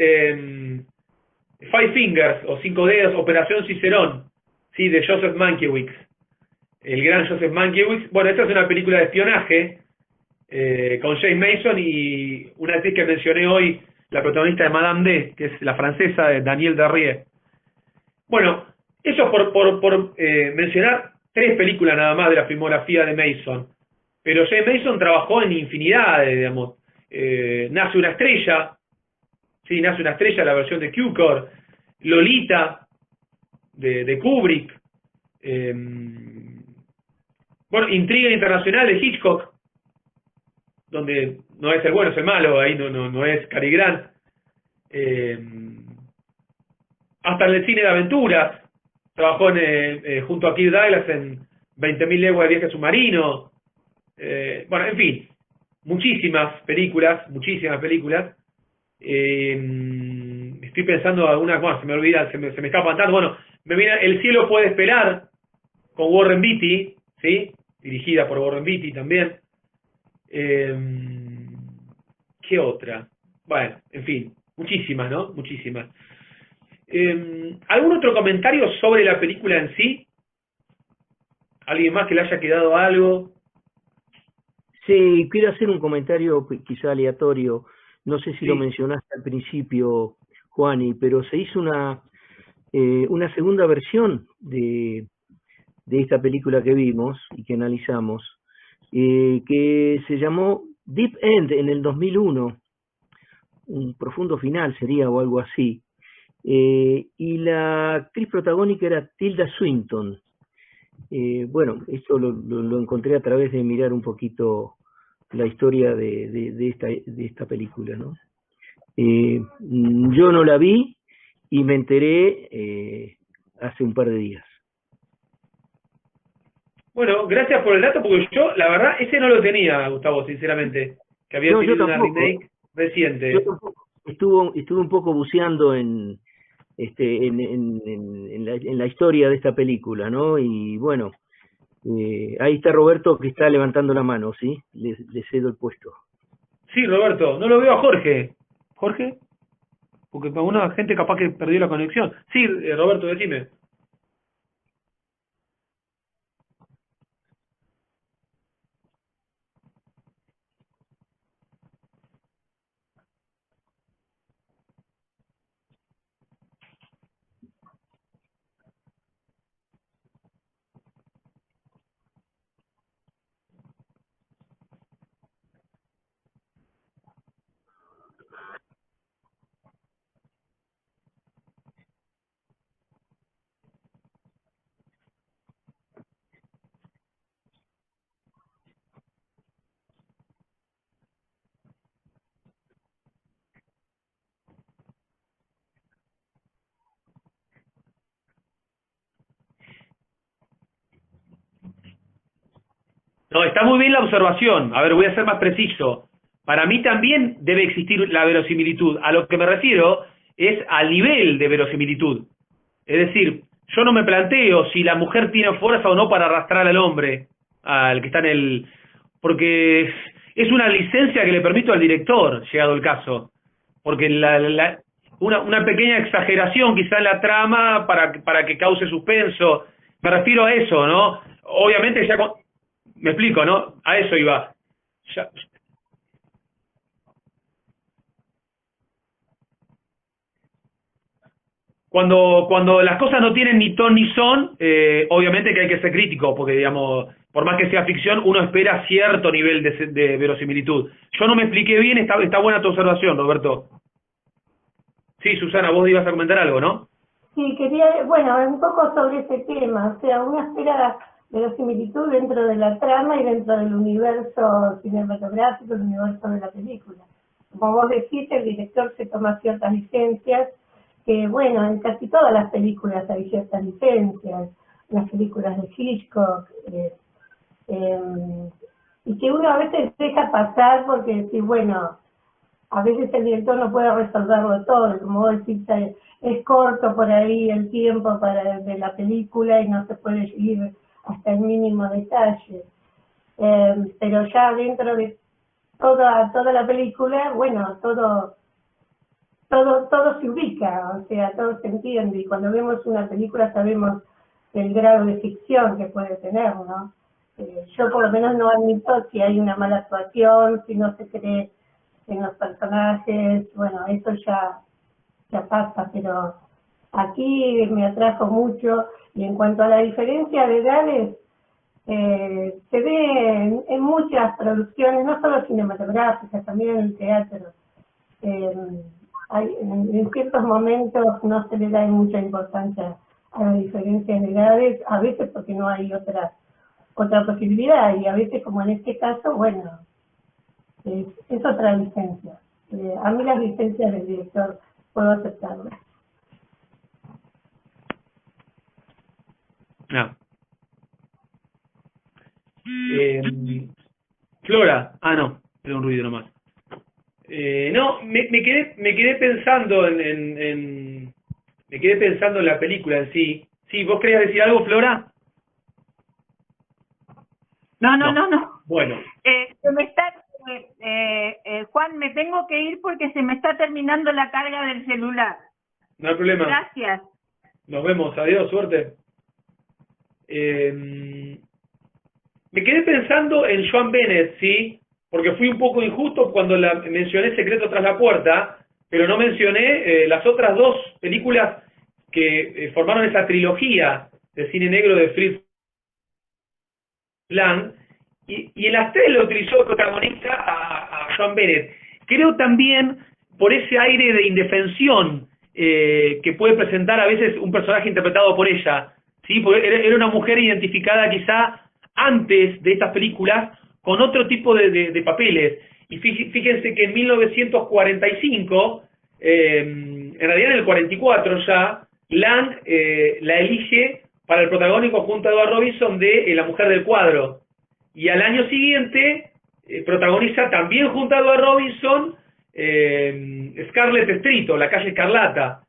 Five Fingers, o Cinco Dedos, Operación Cicerón, ¿sí? De Joseph Mankiewicz, el gran Joseph Mankiewicz. Bueno, esta es una película de espionaje, con James Mason y una actriz que mencioné hoy, la protagonista de Madame D, que es la francesa, de Danielle Darrieux. Bueno, eso por mencionar 3 películas nada más de la filmografía de Mason. Pero James Mason trabajó en infinidad, digamos. Nace una estrella, sí, Nace una estrella, la versión de Cukor, Lolita, de Kubrick, bueno, Intriga Internacional de Hitchcock, donde no es el bueno, es el malo, ahí no es Cary Grant. Hasta en el cine de aventuras, trabajó junto a Kirk Douglas en 20.000 leguas de viaje submarino. Bueno, en fin, muchísimas películas. Estoy pensando algunas más, se me olvida, se me escapan tanto. Bueno, me viene El cielo puede esperar, con Warren Beatty, ¿sí? Dirigida por Warren Beatty también. ¿Qué otra? Bueno, en fin, muchísimas, ¿no? Muchísimas. ¿Algún otro comentario sobre la película en sí? ¿Alguien más que le haya quedado algo? Sí, quiero hacer un comentario quizá aleatorio. No sé si Sí. lo mencionaste al principio, Juani, pero se hizo una segunda versión de esta película que vimos y que analizamos, que se llamó Deep End en el 2001, un profundo final sería o algo así, y la actriz protagónica era Tilda Swinton. Bueno, esto lo encontré a través de mirar un poquito la historia de esta película, ¿no? Yo no la vi y me enteré hace un par de días. Bueno, gracias por el dato, porque yo, la verdad, ese no lo tenía, Gustavo, sinceramente, que había No, yo tenido una tampoco. remake reciente. Yo tampoco. estuve un poco buceando en la historia de esta película, ¿no? Y bueno, ahí está Roberto que está levantando la mano, ¿sí? Le cedo el puesto. Sí, Roberto, no lo veo a Jorge. ¿Jorge? Porque para una gente capaz que perdió la conexión. Sí, Roberto, decime. No, está muy bien la observación. A ver, voy a ser más preciso. Para mí también debe existir la verosimilitud. A lo que me refiero es al nivel de verosimilitud. Es decir, yo no me planteo si la mujer tiene fuerza o no para arrastrar al hombre, al que está en el... Porque es una licencia que le permito al director, llegado el caso. Porque una pequeña exageración quizá en la trama para que cause suspenso. Me refiero a eso, ¿no? Obviamente ya... Me explico, ¿no? A eso iba. Ya, cuando las cosas no tienen ni ton ni son, obviamente que hay que ser crítico, porque digamos, por más que sea ficción, uno espera cierto nivel de verosimilitud. Yo no me expliqué bien, está buena tu observación, Roberto. Sí, Susana, vos ibas a comentar algo, ¿no? Sí, quería, bueno, un poco sobre ese tema, o sea, una espera verosimilitud dentro de la trama y dentro del universo cinematográfico, el universo de la película. Como vos decís, el director se toma ciertas licencias, que bueno, en casi todas las películas hay ciertas licencias, las películas de Hitchcock, eh, y que uno a veces deja pasar porque sí, bueno, a veces el director no puede resolverlo todo, como vos decís, es corto por ahí el tiempo de la película y no se puede seguir hasta el mínimo detalle. Pero ya dentro de toda la película, bueno, todo se ubica, o sea, todo se entiende, y cuando vemos una película sabemos el grado de ficción que puede tener, ¿no? Yo por lo menos no admito si hay una mala actuación, si no se cree en los personajes, bueno, eso ya pasa, pero aquí me atrajo mucho, y en cuanto a la diferencia de edades, se ve en muchas producciones, no solo cinematográficas, también en el teatro. En ciertos momentos no se le da mucha importancia a la diferencia de edades, a veces porque no hay otra posibilidad, y a veces, como en este caso, bueno, es otra licencia. A mí las licencias del director puedo aceptarlas. No. Flora, no, era un ruido nomás. No, me quedé pensando me quedé pensando en la película en sí. Sí, ¿vos querías decir algo, Flora? No. Bueno. Se me está, Juan, me tengo que ir porque se me está terminando la carga del celular. No hay problema. Gracias. Nos vemos, adiós, suerte. Me quedé pensando en Joan Bennett, ¿sí? Porque fui un poco injusto cuando mencioné Secreto tras la puerta, pero no mencioné las otras dos películas que formaron esa trilogía de cine negro de Fritz Lang, y en las tres lo utilizó de protagonista a Joan Bennett. Creo también por ese aire de indefensión que puede presentar a veces un personaje interpretado por ella, ¿sí? Porque era una mujer identificada quizá antes de estas películas con otro tipo de papeles. Y fíjense que en 1945, en realidad en el 44 ya, Lang la elige para el protagónico junto a Edward Robinson de La mujer del cuadro. Y al año siguiente protagoniza también junto a Edward Robinson Scarlet Street, o La calle Escarlata,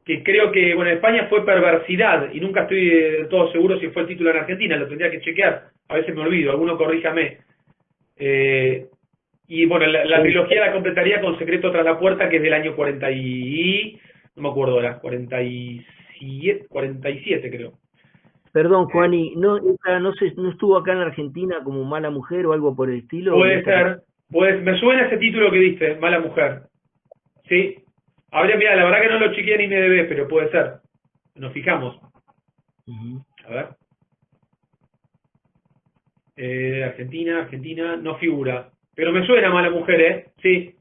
que creo que, bueno, en España fue Perversidad, y nunca estoy del todo seguro si fue el título en Argentina, lo tendría que chequear, a veces me olvido, alguno corríjame. Y bueno, la trilogía la completaría con Secreto tras la puerta, que es del año 40 no me acuerdo ahora, 47 creo. Perdón, Juani, ¿no estuvo acá en Argentina como Mala Mujer o algo por el estilo? Puede ser, me suena ese título que diste, Mala Mujer. Sí. Mira, la verdad que no lo chequeé en IMDb, pero puede ser. Nos fijamos. A ver. Argentina, no figura. Pero me suena Mala Mujer, ¿eh? Sí.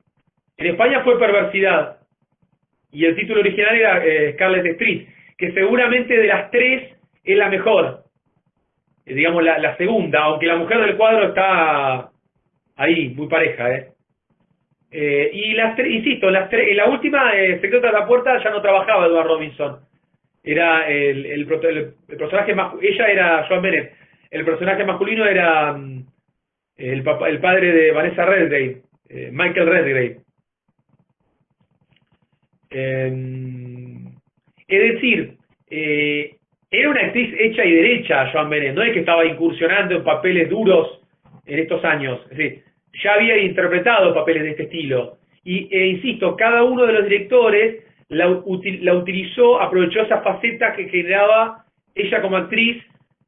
En España fue Perversidad. Y el título original era Scarlet Street, que seguramente de las tres es la mejor. Digamos, la segunda, aunque La Mujer del Cuadro está ahí, muy pareja, ¿eh? Y las tres, insisto, en la última, Secreto de la Puerta, ya no trabajaba Edward Robinson. Era el personaje más, ella era Joan Bennett. El personaje masculino era el padre de Vanessa Redgrave, Michael Redgrave. Es decir, era una actriz hecha y derecha, Joan Bennett, no es que estaba incursionando en papeles duros en estos años. Es decir, ya había interpretado papeles de este estilo. Insisto, cada uno de los directores la utilizó, aprovechó esa faceta que generaba ella como actriz,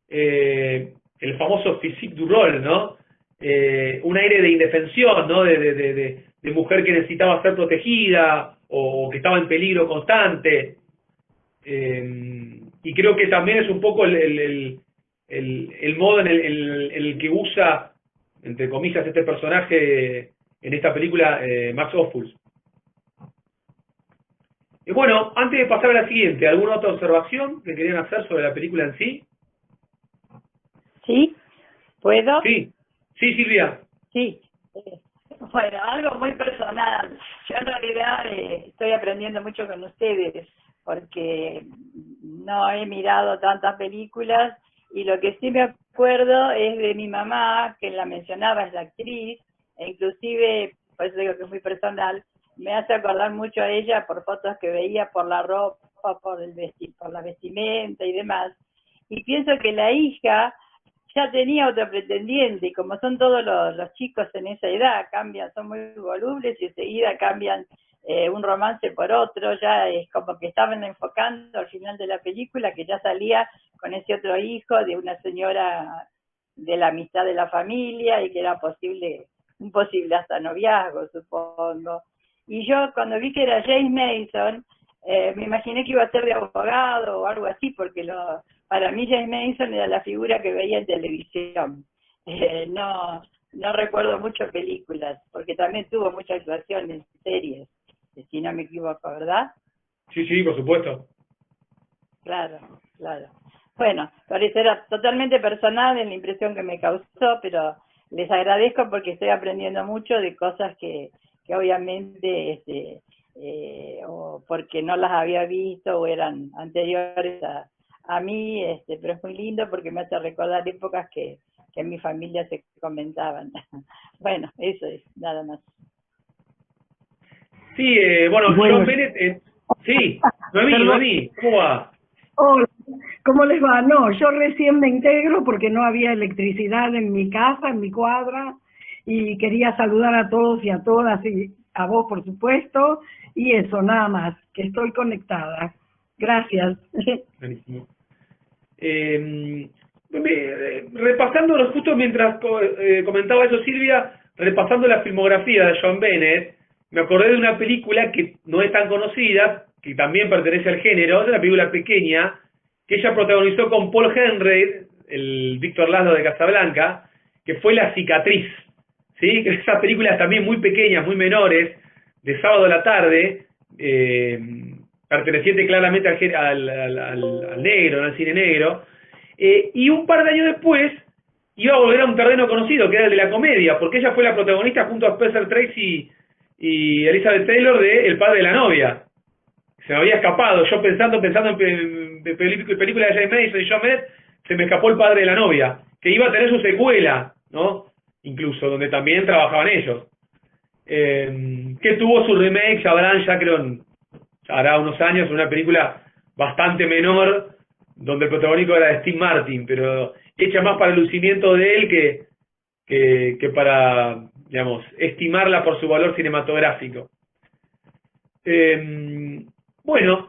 el famoso physique du rôle, ¿no? Un aire de indefensión, ¿no? De mujer que necesitaba ser protegida o que estaba en peligro constante. Y creo que también es un poco el modo en el que usa, entre comillas, este personaje en esta película, Max Ophuls. Y bueno, antes de pasar a la siguiente, ¿alguna otra observación que querían hacer sobre la película en sí? ¿Sí? ¿Puedo? Sí, Silvia. Sí. Bueno, algo muy personal. Yo en realidad estoy aprendiendo mucho con ustedes porque no he mirado tantas películas y lo que sí me acuerdo es de mi mamá, que la mencionaba, es la actriz, e inclusive, por eso digo que es muy personal, me hace acordar mucho a ella por fotos que veía, por la ropa, por la vestimenta y demás. Y pienso que la hija ya tenía otro pretendiente, y como son todos los chicos en esa edad, cambian, son muy volubles y enseguida cambian un romance por otro, ya es como que estaban enfocando al final de la película que ya salía con ese otro hijo de una señora de la amistad de la familia y que era un posible hasta noviazgo, supongo. Y yo cuando vi que era James Mason, me imaginé que iba a ser de abogado o algo así, porque para mí James Mason era la figura que veía en televisión. No recuerdo mucho películas, porque también tuvo mucha actuación en series, si no me equivoco, ¿verdad? Sí, por supuesto. Claro. Bueno, parece era totalmente personal en la impresión que me causó, pero les agradezco porque estoy aprendiendo mucho de cosas que obviamente o porque no las había visto o eran anteriores a mí, pero es muy lindo porque me hace recordar épocas que en mi familia se comentaban. Bueno, eso es, nada más. Sí, bueno, Joan Bennett, sí, Noemí, ¿cómo va? Hola, ¿cómo les va? No, yo recién me integro porque no había electricidad en mi casa, en mi cuadra, y quería saludar a todos y a todas, y a vos, por supuesto, y eso, nada más, que estoy conectada. Gracias. Buenísimo. Repasando, justo mientras comentaba eso Silvia, repasando la filmografía de Joan Bennett, me acordé de una película que no es tan conocida, que también pertenece al género, es una película pequeña, que ella protagonizó con Paul Henreid, el Víctor Laszlo de Casablanca, que fue La cicatriz, ¿sí? Esas películas también muy pequeñas, muy menores, de sábado a la tarde, perteneciente claramente al negro, al cine negro, y un par de años después iba a volver a un terreno conocido, que era el de la comedia, porque ella fue la protagonista junto a Spencer Tracy y Elizabeth Taylor de El padre de la novia. Se me había escapado, yo pensando en películas de James Mason y Joan Bennett, se me escapó El padre de la novia, que iba a tener su secuela, ¿no? Incluso, donde también trabajaban ellos. que tuvo su remake, sabrán, ya creo, ya hará unos años, una película bastante menor, donde el protagónico era de Steve Martin, pero hecha más para el lucimiento de él que para, digamos, estimarla por su valor cinematográfico. Bueno,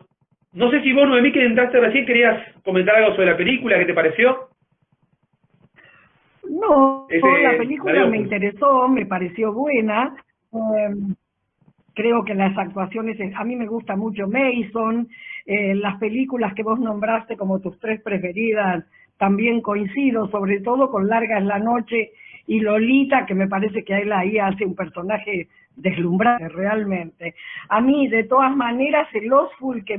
no sé si vos, Noemí, que entraste recién, querías comentar algo sobre la película, ¿qué te pareció? No, la película me Opus. interesó, me pareció buena. Creo que las actuaciones, a mí me gusta mucho Mason, las películas que vos nombraste como tus 3 preferidas, también coincido, sobre todo con Larga es la noche y Lolita, que me parece que él ahí hace un personaje deslumbrante realmente. A mí, de todas maneras, el Opus que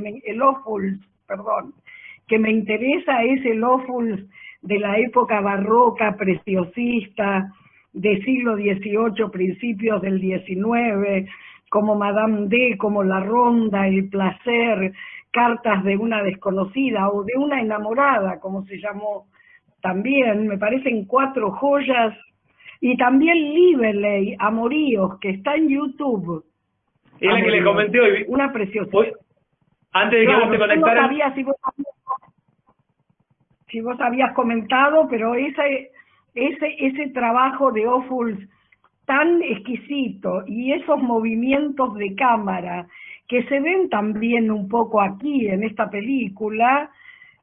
me interesa es el Opus de la época barroca, preciosista, del siglo XVIII, principios del XIX, como Madame D, como La Ronda, El Placer, Cartas de una desconocida o de una enamorada, como se llamó también, me parecen 4 joyas, y también Lively, Amoríos, que está en YouTube. Es la que le comenté hoy. Una preciosa. Hoy, antes de que vos te conectaras. No sabía si vos habías comentado, pero ese trabajo de Ophuls tan exquisito y esos movimientos de cámara que se ven también un poco aquí en esta película,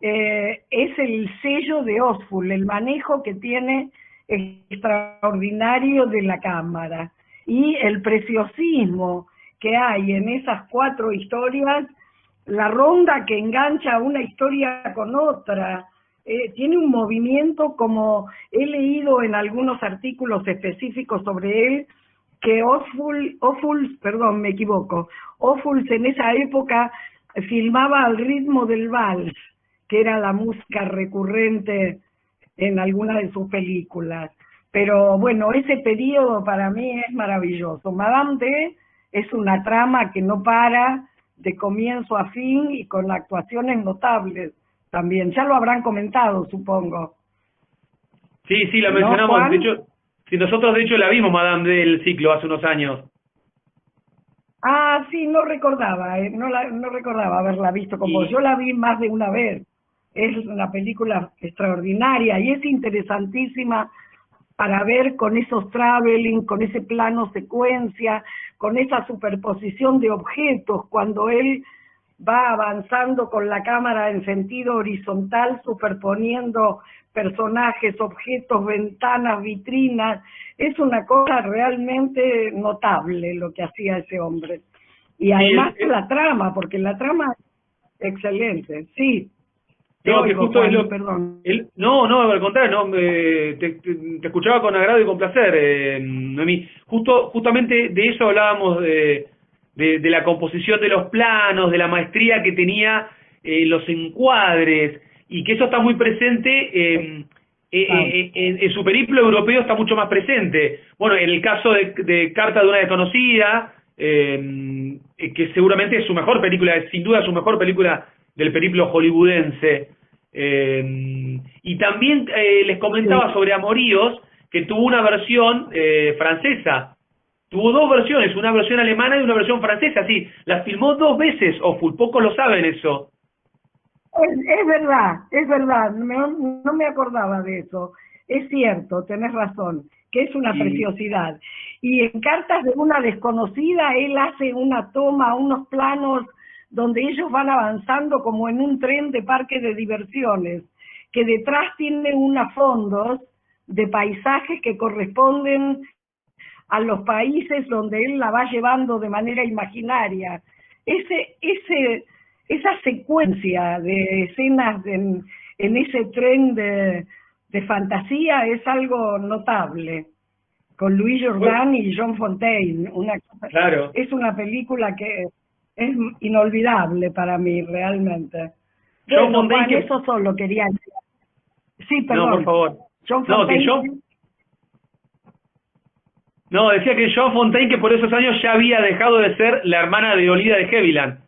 es el sello de Ophuls, el manejo que tiene extraordinario de la cámara y el preciosismo que hay en esas 4 historias, La Ronda que engancha una historia con otra, tiene un movimiento, como he leído en algunos artículos específicos sobre él, que Ophuls en esa época filmaba al ritmo del vals, que era la música recurrente en algunas de sus películas. Pero bueno, ese periodo para mí es maravilloso. Madame D es una trama que no para de comienzo a fin y con actuaciones notables también. Ya lo habrán comentado, supongo. Sí, la mencionamos. De hecho, nosotros de hecho la vimos, Madame del ciclo, hace unos años. Ah, sí, no recordaba, no recordaba haberla visto con vos. Yo la vi más de una vez. Es una película extraordinaria y es interesantísima para ver con esos traveling, con ese plano secuencia, con esa superposición de objetos, cuando él va avanzando con la cámara en sentido horizontal, superponiendo personajes, objetos, ventanas, vitrinas. Es una cosa realmente notable lo que hacía ese hombre. Y además la trama, porque la trama es excelente. Sí. Digo que justo Juan, es lo... Perdón. No, al contrario, no, te escuchaba con agrado y con placer, Noemí. Justamente de eso hablábamos, de la composición de los planos, de la maestría que tenía los encuadres, y que eso está muy presente, en su periplo europeo está mucho más presente. Bueno, en el caso de Carta de una desconocida, que seguramente es su mejor película, es sin duda su mejor película del periplo hollywoodense. Y también les comentaba sobre Amoríos, que tuvo una versión francesa. Tuvo 2 versiones, una versión alemana y una versión francesa, sí. Las filmó 2 veces, Ophuls, pocos lo saben eso. Es verdad, no me acordaba de eso. Es cierto, tenés razón, que es una preciosidad. Y en Cartas de una desconocida, él hace una toma, unos planos donde ellos van avanzando como en un tren de parque de diversiones, que detrás tiene unos fondos de paisajes que corresponden a los países donde él la va llevando de manera imaginaria. Esa secuencia de escenas en ese tren de fantasía es algo notable, con Louis Jourdan y John Fontaine. Claro. Es una película que es inolvidable para mí, realmente. John Fontaine, Juan, eso solo quería decir. Sí, perdón. No, por favor. John Fontaine. No, decía que John Fontaine, que por esos años ya había dejado de ser la hermana de Olida de Havilland,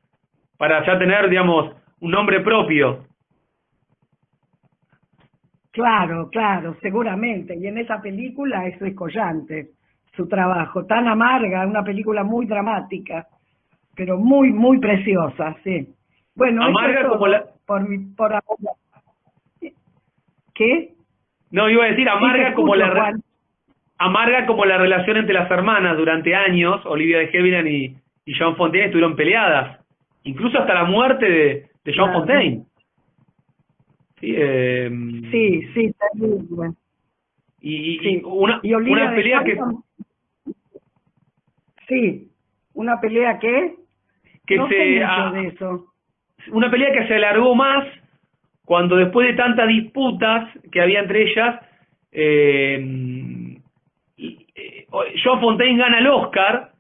para ya tener, digamos, un nombre propio. Claro, seguramente. Y en esa película es descollante. su trabajo, tan amarga, una película muy dramática, pero muy, muy preciosa, sí. Bueno, amarga eso es como la... por ahora. ¿Qué? No, iba a decir amarga Sí, como escucho, la... Amarga como la relación entre las hermanas durante años. Olivia de Havilland y Joan Fontaine estuvieron peleadas, incluso hasta la muerte de Joan Fontaine. Sí, sí, terrible. Y una pelea que... Sí, una pelea que no sé mucho de eso. Una pelea que se alargó más cuando, después de tantas disputas que había entre ellas, Joan Fontaine gana el Oscar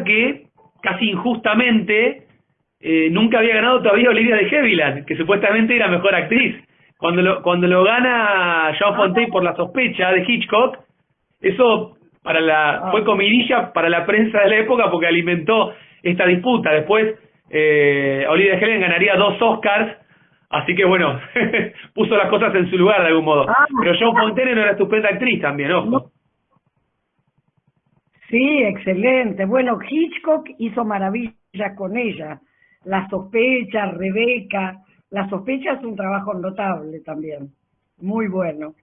que casi injustamente nunca había ganado todavía Olivia de Havilland, que supuestamente era mejor actriz. Cuando lo gana Joan Fontaine por La sospecha de Hitchcock, eso fue comidilla para la prensa de la época porque alimentó esta disputa. Después Olivia de Havilland ganaría 2 Oscars, así que bueno, puso las cosas en su lugar de algún modo. Pero Joan Fontaine era una estupenda actriz también, ojo. Sí, excelente. Bueno, Hitchcock hizo maravillas con ella. La sospecha, Rebeca. La sospecha es un trabajo notable también. Muy bueno.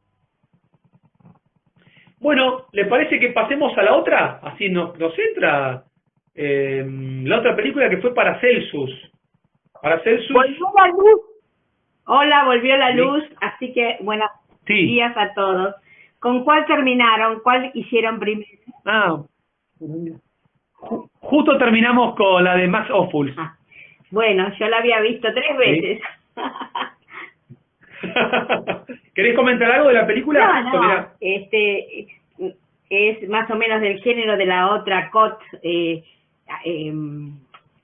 Bueno, ¿le parece que pasemos a la otra? Así nos entra la otra película que fue Paracelsus. Paracelsus. Volvió la luz. Hola, volvió la Sí. luz, así que buenos días a todos. ¿Con cuál terminaron? ¿Cuál hicieron primero? Justo terminamos con la de Max Ophuls. Bueno, yo la había visto 3 veces. ¿Querés comentar algo de la película? No, es más o menos del género de la otra COT,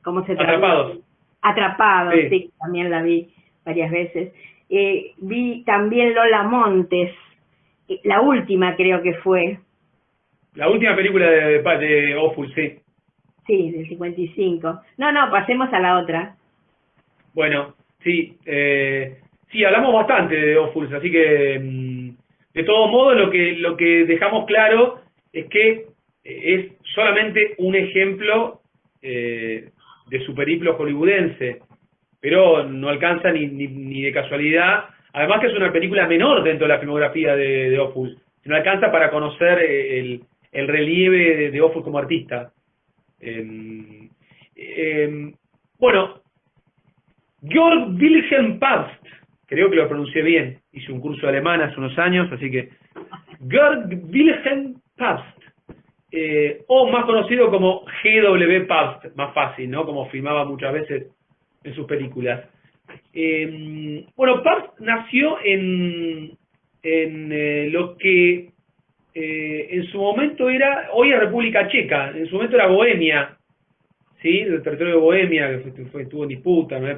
¿cómo se traduce? Atrapados, sí, también la vi varias veces. Vi también Lola Montes, la última creo que fue. La última película de Ophuls, sí. Sí, del 55. No, pasemos a la otra. Bueno, sí, sí, hablamos bastante de Ophuls, así que de todos modos lo que dejamos claro es que es solamente un ejemplo de su periplo hollywoodense, pero no alcanza ni de casualidad, además que es una película menor dentro de la filmografía de Ophuls, no alcanza para conocer el relieve de Ophuls como artista. Bueno, Georg Wilhelm Pabst, creo que lo pronuncié bien, hice un curso de alemán hace unos años, así que Georg Wilhelm Pabst, o más conocido como G.W. Pabst, más fácil, ¿no? Como filmaba muchas veces en sus películas. Bueno, Pabst nació en lo que en su momento hoy es República Checa, en su momento era Bohemia, ¿sí? El territorio de Bohemia, que estuvo en disputa, ¿no?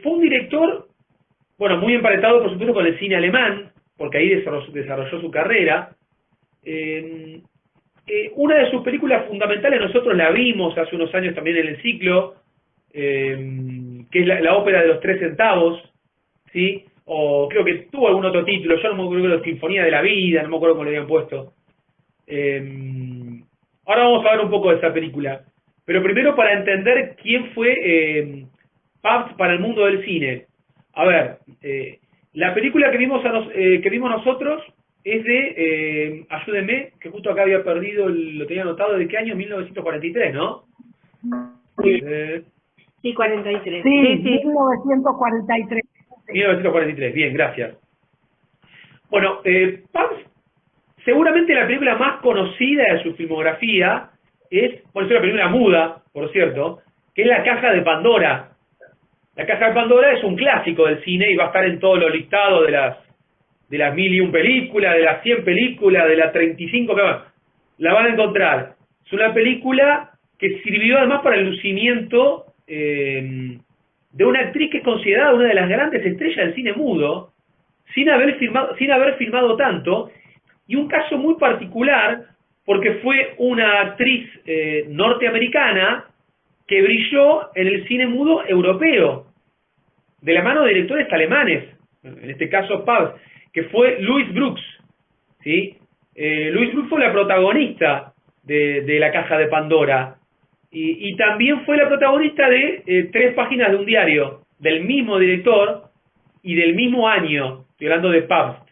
Fue un director, bueno, muy emparentado por supuesto con el cine alemán, porque ahí desarrolló su carrera. Una de sus películas fundamentales, nosotros la vimos hace unos años también en el ciclo, que es la ópera de los 3 centavos, ¿sí? O creo que tuvo algún otro título, yo no me acuerdo, Sinfonía de la Vida, no me acuerdo cómo le habían puesto. Ahora vamos a ver un poco de esa película, pero primero para entender quién fue Pabst para el mundo del cine. A ver, la película que vimos nosotros es de, ayúdenme, que justo acá había perdido, lo tenía anotado, ¿de qué año? 1943, ¿no? Sí, 43. Sí, 1943. 1943, bien, gracias. Bueno, Pabst, seguramente la película más conocida de su filmografía es una película muda, por cierto, que es La Caja de Pandora. La Caja de Pandora es un clásico del cine y va a estar en todos los listados de las 1001 películas, de las 100 películas, de las 35 que van. La van a encontrar. Es una película que sirvió además para el lucimiento de una actriz que es considerada una de las grandes estrellas del cine mudo, sin haber filmado tanto, y un caso muy particular porque fue una actriz norteamericana que brilló en el cine mudo europeo, de la mano de directores alemanes, en este caso Pabst, que fue Louis Brooks, ¿sí? Louise Bruce fue la protagonista de La Caja de Pandora, y también fue la protagonista de 3 páginas de un diario, del mismo director y del mismo año, estoy hablando de Pabst.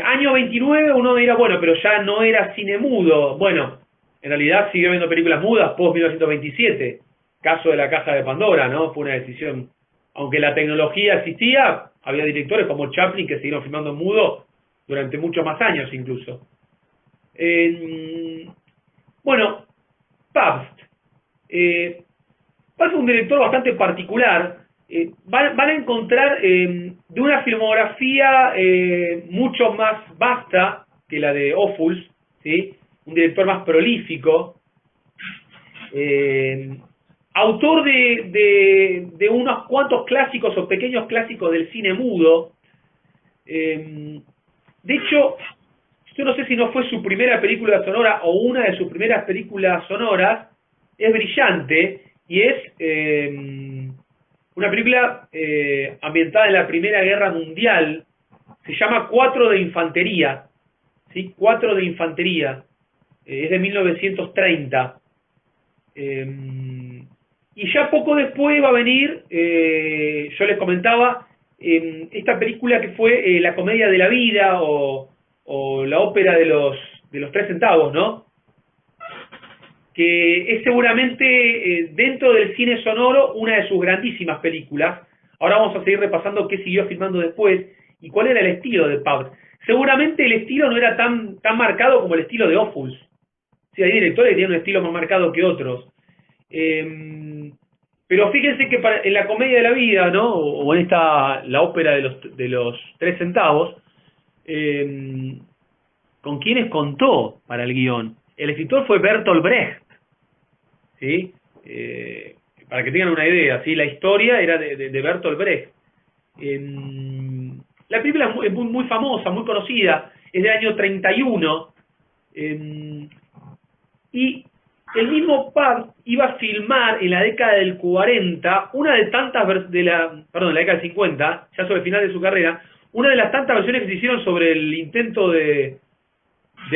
Año 29, uno dirá, bueno, pero ya no era cine mudo. Bueno, en realidad siguió viendo películas mudas post 1927, caso de La Caja de Pandora, ¿no? Fue una decisión, aunque la tecnología existía, había directores como Chaplin que siguieron filmando en mudo durante muchos más años incluso. Bueno, Pabst. Pabst es un director bastante particular. Van a encontrar de una filmografía mucho más vasta que la de Ophuls, ¿sí? Un director más prolífico, autor de unos cuantos clásicos o pequeños clásicos del cine mudo. De hecho, yo no sé si no fue su primera película sonora o una de sus primeras películas sonoras. Es brillante y es una película ambientada en la Primera Guerra Mundial. Se llama 4 de Infantería, ¿sí? 4 de Infantería. Es de 1930. Y ya poco después va a venir, yo les comentaba, esta película que fue La Comedia de la Vida o la ópera de los 3 centavos, ¿no? Que es seguramente dentro del cine sonoro una de sus grandísimas películas. Ahora vamos a seguir repasando qué siguió filmando después y cuál era el estilo de Pabst. Seguramente el estilo no era tan marcado como el estilo de Ophuls. Sí, hay directores que tienen un estilo más marcado que otros. Pero fíjense que en La Comedia de la Vida, ¿no? O en la ópera de los 3 centavos, ¿con quiénes contó para el guión? El escritor fue Bertolt Brecht, ¿sí? Para que tengan una idea, ¿sí? La historia era de Bertolt Brecht. La película es muy famosa, muy conocida, es del año 31, y el mismo Pabst iba a filmar en la década del 40, una de tantas la década del 50, ya sobre el final de su carrera, una de las tantas versiones que se hicieron sobre el intento de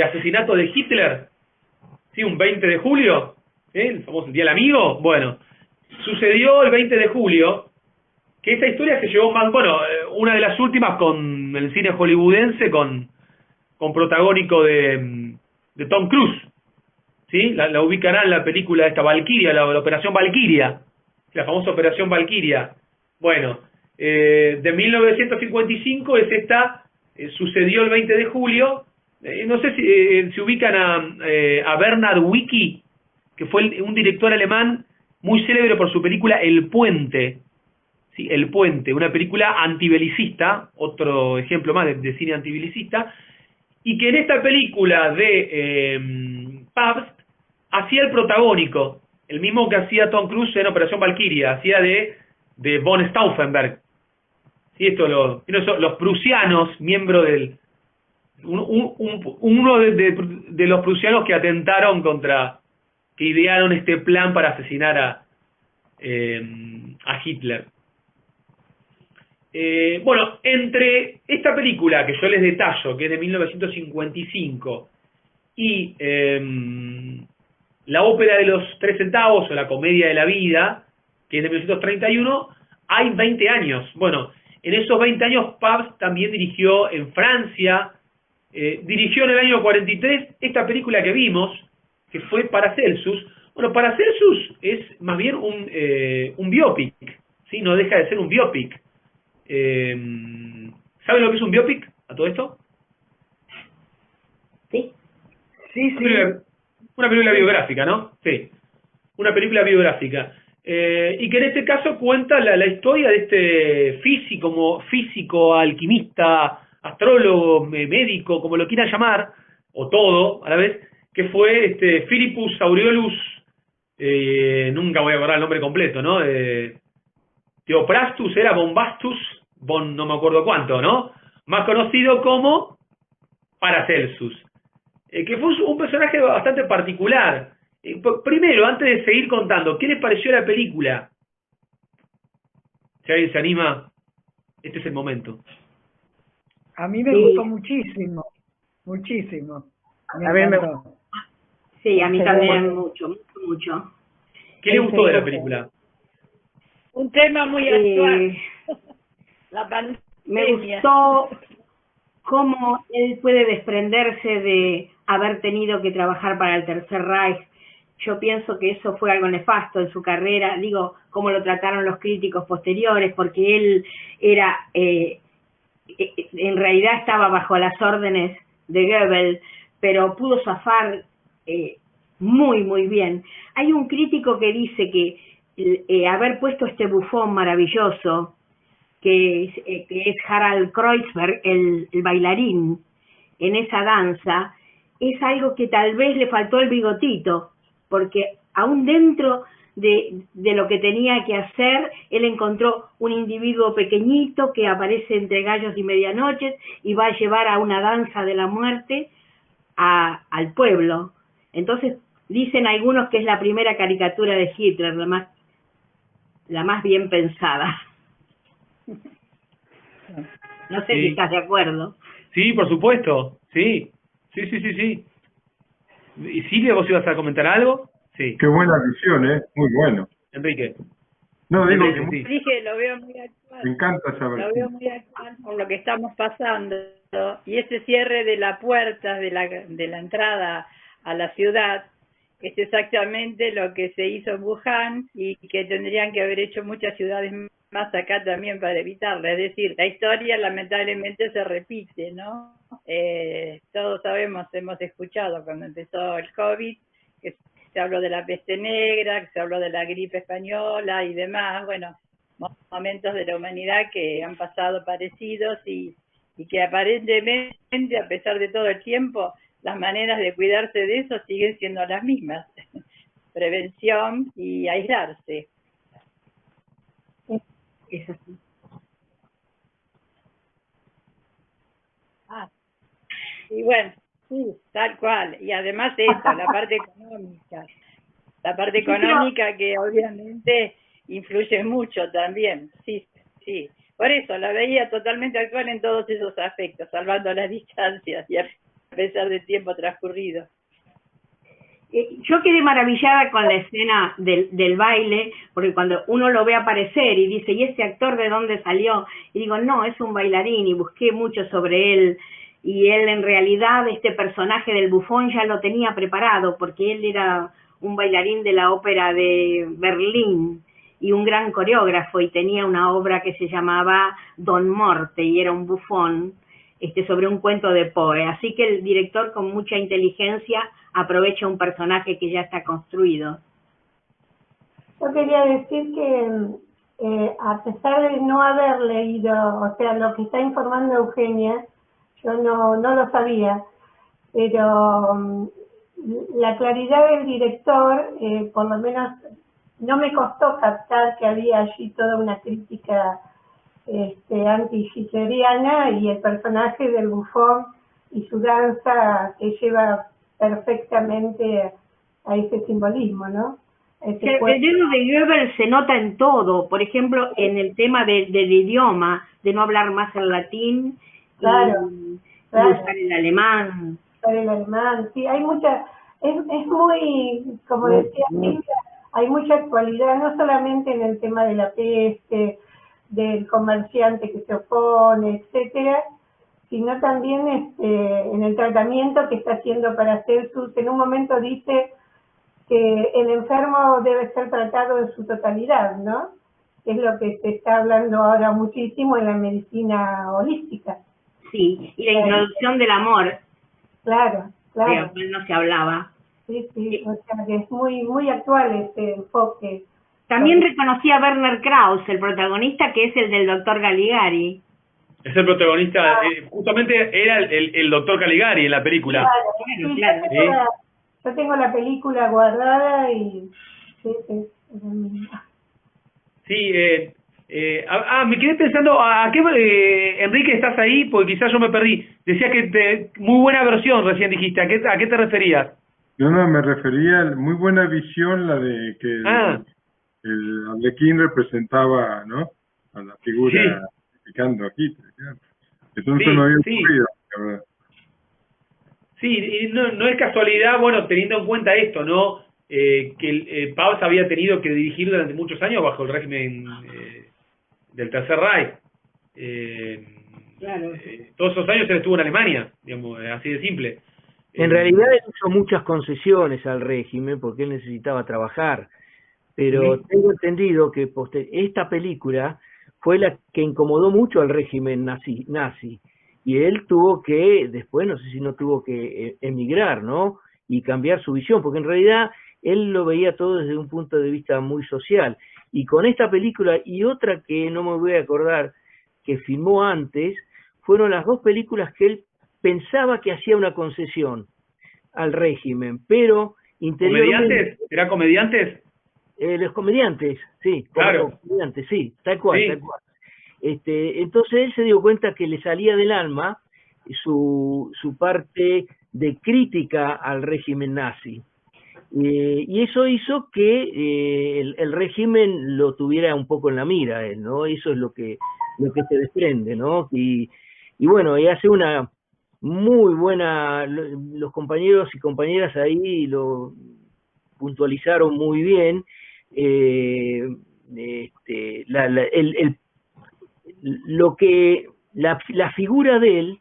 asesinato de Hitler, ¿sí? Un 20 de julio, el famoso Día del Amigo. Bueno, sucedió el 20 de julio, que esa historia se llevó más, bueno, una de las últimas con el cine hollywoodense, con protagónico de Tom Cruise, ¿sí? La ubicarán en la película esta Valkyria, la Operación Valkyria, la famosa Operación Valkyria. Bueno, de 1955 es esta, sucedió el 20 de julio. No sé si ubican a Bernard Wicki, que fue un director alemán muy célebre por su película El Puente. ¿Sí? El Puente, una película antibelicista, otro ejemplo más de cine antibelicista, y que en esta película de Pabst hacía el protagónico, el mismo que hacía Tom Cruise en Operación Valkyria, hacía de von Stauffenberg. ¿Sí? Los prusianos, miembro del... uno de los prusianos que atentaron que idearon este plan para asesinar a Hitler. Bueno, entre esta película que yo les detallo, que es de 1955, y la ópera de los 3 centavos o la Comedia de la Vida, que es de 1931, hay 20 años. Bueno, en esos 20 años Pabst también dirigió en Francia, dirigió en el año 43 esta película que vimos, que fue Paracelsus. Bueno, Paracelsus es más bien un biopic, ¿sí? No deja de ser un biopic. ¿Saben lo que es un biopic a todo esto? Sí. Sí, sí. Una película biográfica, ¿no? Sí, una película biográfica. Y que en este caso cuenta la historia de este físico, alquimista, astrólogo, médico, como lo quieran llamar, o todo a la vez, que fue Philippus Aureolus, nunca voy a acordar el nombre completo, ¿no? Theophrastus, era Bombastus, no me acuerdo cuánto, ¿no? Más conocido como Paracelsus, que fue un personaje bastante particular. Primero, antes de seguir contando, ¿qué les pareció la película? Si alguien se anima, este es el momento. A mí me gustó muchísimo. muchísimo. A ver, encantó. Sí, a mí también mucho, mucho, mucho. ¿Qué le gustó de la película? Un tema muy actual. La pandemia. Me gustó cómo él puede desprenderse de haber tenido que trabajar para el Tercer Reich. Yo pienso que eso fue algo nefasto en su carrera, digo, cómo lo trataron los críticos posteriores, porque él era, en realidad estaba bajo las órdenes de Goebbels, pero pudo zafar muy, muy bien. Hay un crítico que dice que haber puesto este bufón maravilloso, que es Harald Kreuzberg, el bailarín, en esa danza, es algo que tal vez le faltó el bigotito, porque aún dentro de lo que tenía que hacer, él encontró un individuo pequeñito que aparece entre gallos y medianoches y va a llevar a una danza de la muerte al pueblo. Entonces, dicen algunos que es la primera caricatura de Hitler, la más bien pensada. No sé si estás de acuerdo. Sí, por supuesto. Sí. Sí. ¿Y Silvia, vos ibas a comentar algo? Sí. Qué buena visión, muy bueno. Enrique. No, digo Enrique, que sí. Dije, lo veo muy actual. Me encanta esa Lo versión. veo muy actual por lo que estamos pasando. Y ese cierre de la puerta de la entrada a la ciudad es exactamente lo que se hizo en Wuhan y que tendrían que haber hecho muchas ciudades más acá también para evitarla. Es decir, la historia lamentablemente se repite, ¿no? Todos sabemos, hemos escuchado cuando empezó el COVID, que se habló de la peste negra, que se habló de la gripe española y demás. Bueno, momentos de la humanidad que han pasado parecidos y que aparentemente, a pesar de todo el tiempo, las maneras de cuidarse de eso siguen siendo las mismas. Prevención y aislarse. Es así. Y bueno, sí, tal cual. Y además esto, la parte económica. La parte económica que obviamente influye mucho también. Sí. Por eso la veía totalmente actual en todos esos aspectos, salvando las distancias y a pesar del tiempo transcurrido. Yo quedé maravillada con la escena del baile, porque cuando uno lo ve aparecer y dice, ¿y este actor de dónde salió? Y digo, no, es un bailarín, y busqué mucho sobre él, y él en realidad, este personaje del bufón ya lo tenía preparado, porque él era un bailarín de la ópera de Berlín, y un gran coreógrafo, y tenía una obra que se llamaba Don Morte, y era un bufón, sobre un cuento de Poe. Así que el director, con mucha inteligencia, aprovecha un personaje que ya está construido. Yo quería decir que a pesar de no haber leído, o sea, lo que está informando Eugenia, yo no lo sabía, pero la claridad del director, por lo menos no me costó captar que había allí toda una crítica anti-hitleriana, y el personaje del bufón y su danza que lleva perfectamente a ese simbolismo, ¿no? El dedo de Goebbels se nota en todo, por ejemplo, en el tema del idioma, de no hablar más el latín claro. y usar el alemán. El alemán, sí, hay mucha, es muy, como decía Silvia, hay mucha actualidad, no solamente en el tema de la peste, del comerciante que se opone, etcétera, sino también en el tratamiento que está haciendo para Celsus. En un momento dice que el enfermo debe ser tratado en su totalidad, ¿no? Es lo que se está hablando ahora muchísimo en la medicina holística. Sí, y la introducción del amor. Claro. Que no se hablaba. Sí, o sea que es muy, muy actual este enfoque. También reconocí a Werner Krauss, el protagonista, que es el del doctor Caligari. Es el protagonista, justamente era el doctor Caligari en la película. Claro. Yo tengo la película guardada y... Sí, me quedé pensando, ¿a qué, Enrique, estás ahí? Porque quizás yo me perdí. Decías que muy buena versión, recién dijiste. ¿A qué te referías? No, me refería a muy buena visión, la de que el Arlequín representaba, ¿no?, a la figura picando aquí. Entonces no había ocurrido, la verdad. Sí, y no es casualidad, bueno, teniendo en cuenta esto, ¿no? Que Pabst había tenido que dirigir durante muchos años bajo el régimen del Tercer Reich. Claro. Todos esos años él estuvo en Alemania, digamos, así de simple. En realidad él hizo muchas concesiones al régimen porque él necesitaba trabajar, pero tengo entendido que esta película fue la que incomodó mucho al régimen nazi, y él tuvo que, después no sé si no tuvo que emigrar, ¿no? Y cambiar su visión, porque en realidad él lo veía todo desde un punto de vista muy social. Y con esta película y otra que no me voy a acordar, que filmó antes, fueron las dos películas que él pensaba que hacía una concesión al régimen, pero interiormente... ¿Comediantes? ¿Era comediantes? Los comediantes, sí, claro. Comediantes, sí, tal cual, sí. tal cual. Entonces él se dio cuenta que le salía del alma su parte de crítica al régimen nazi. Y eso hizo que el régimen lo tuviera un poco en la mira, ¿no? Eso es lo que se desprende, ¿no? Y bueno, y hace una muy buena, los compañeros y compañeras ahí lo puntualizaron muy bien, la figura de él,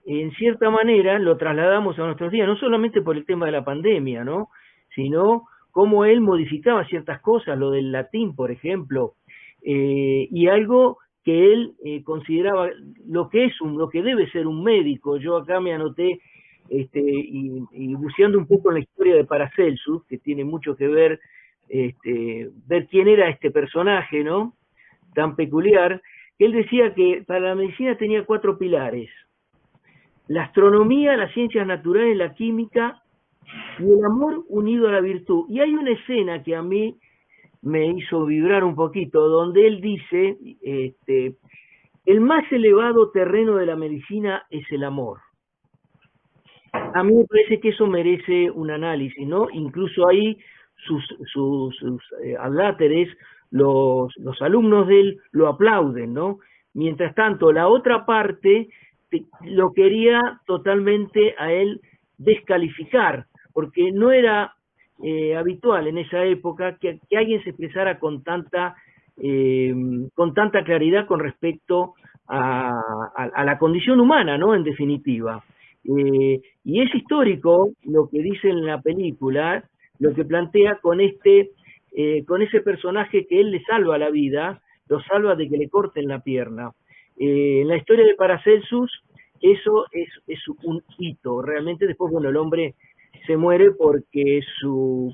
en cierta manera, lo trasladamos a nuestros días, no solamente por el tema de la pandemia, ¿no? Sino cómo él modificaba ciertas cosas, lo del latín, por ejemplo, y algo que él consideraba lo que debe ser un médico. Yo acá me anoté, y buceando un poco en la historia de Paracelsus, que tiene mucho que ver, ver quién era este personaje, ¿no? Tan peculiar, que él decía que para la medicina tenía 4 pilares: la astronomía, las ciencias naturales, la química y el amor unido a la virtud. Y hay una escena que a mí me hizo vibrar un poquito, donde él dice, el más elevado terreno de la medicina es el amor. A mí me parece que eso merece un análisis, ¿no? Incluso ahí sus adláteres, los alumnos de él lo aplauden, ¿no? Mientras tanto, la otra parte lo quería totalmente a él descalificar, porque no era habitual en esa época que alguien se expresara con tanta claridad con respecto a la condición humana, ¿no? En definitiva. Y es histórico lo que dice en la película, lo que plantea con ese personaje que él le salva la vida, lo salva de que le corten la pierna. En la historia de Paracelsus, eso es un hito. Realmente después, bueno, el hombre se muere porque su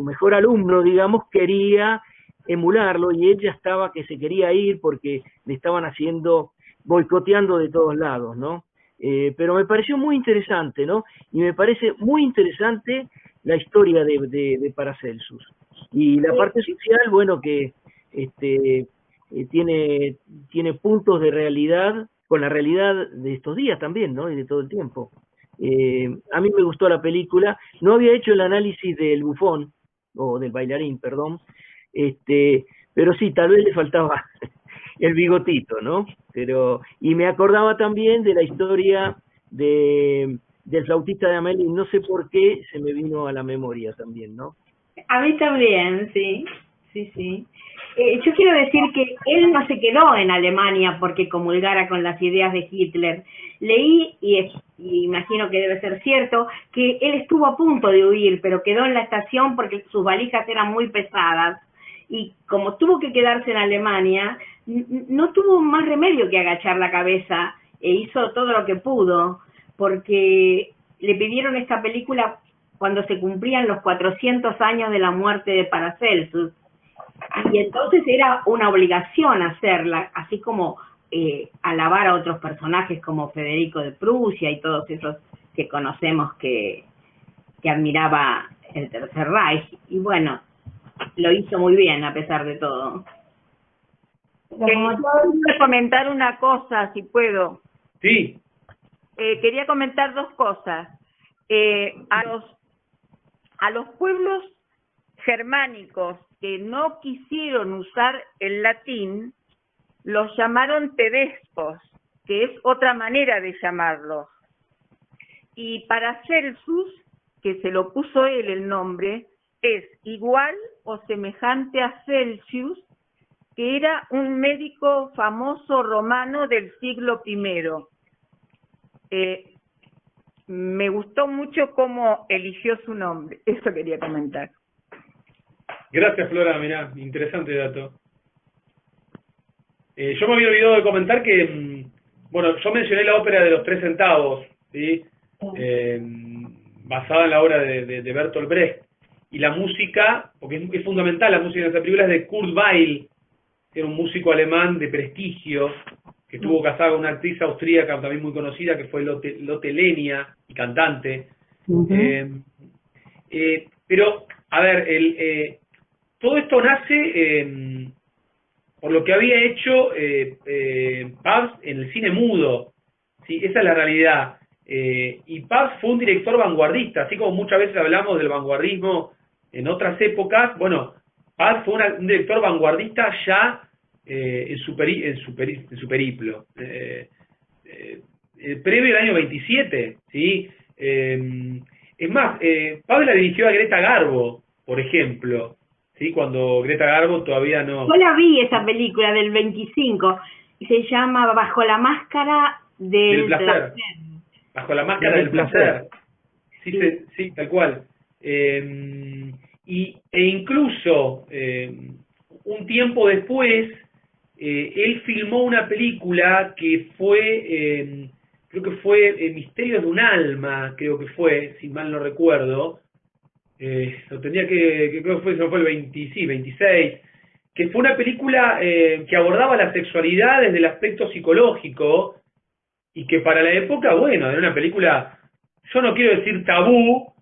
mejor alumno, digamos, quería emularlo, y él ya estaba que se quería ir porque le estaban boicoteando de todos lados, ¿no? Pero me pareció muy interesante, ¿no? Y me parece muy interesante la historia de Paracelsus. Y la parte social, bueno, que tiene puntos de realidad con la realidad de estos días también, ¿no? Y de todo el tiempo. A mí me gustó la película. No había hecho el análisis del bufón, o del bailarín, perdón, pero sí, tal vez le faltaba el bigotito, ¿no? Y me acordaba también de la historia del flautista de Amélie, no sé por qué se me vino a la memoria también, ¿no? A mí también, sí. Yo quiero decir que él no se quedó en Alemania porque comulgara con las ideas de Hitler. Leí, y imagino que debe ser cierto, que él estuvo a punto de huir, pero quedó en la estación porque sus valijas eran muy pesadas. Y como tuvo que quedarse en Alemania, no tuvo más remedio que agachar la cabeza e hizo todo lo que pudo, porque le pidieron esta película cuando se cumplían los 400 años de la muerte de Paracelsus. Y entonces era una obligación hacerla, así como alabar a otros personajes como Federico de Prusia y todos esos que conocemos que admiraba el Tercer Reich. Y bueno, lo hizo muy bien a pesar de todo. Quería comentar una cosa, si puedo. Sí. Quería comentar 2 cosas. A los pueblos germánicos que no quisieron usar el latín, los llamaron tedescos, que es otra manera de llamarlos. y Paracelsus, que se lo puso él el nombre, es igual o semejante a Celsius, que era un médico famoso romano del siglo I. Me gustó mucho cómo eligió su nombre, eso quería comentar. Gracias, Flora, mirá, interesante dato. Yo me había olvidado de comentar que, bueno, yo mencioné la ópera de los 3 centavos, ¿sí? Basada en la obra de Bertolt Brecht. Y la música, porque es fundamental la música en esa película, es de Kurt Weill, que era un músico alemán de prestigio, que estuvo casado con una actriz austríaca también muy conocida, que fue Lotte Lenya, y cantante. Pero, a ver, todo esto nace por lo que había hecho Pabst en el cine mudo, ¿sí? Esa es la realidad. Y Pabst fue un director vanguardista, así como muchas veces hablamos del vanguardismo en otras épocas. Bueno, Pabst fue un director vanguardista ya en su periplo. Previo al año 27, ¿sí? Es más, Pabst la dirigió a Greta Garbo, por ejemplo, ¿sí? Cuando Greta Garbo todavía no... Yo la vi esa película del 25, y se llama Bajo la máscara del placer. Bajo la máscara del placer. Sí, sí, tal cual. E incluso un tiempo después él filmó una película que fue, creo que fue Misterios de un alma, creo que fue, si mal no recuerdo. Lo tenía que creo que fue el 26, que fue una película que abordaba la sexualidad desde el aspecto psicológico, y que para la época, bueno, era una película, yo no quiero decir tabú,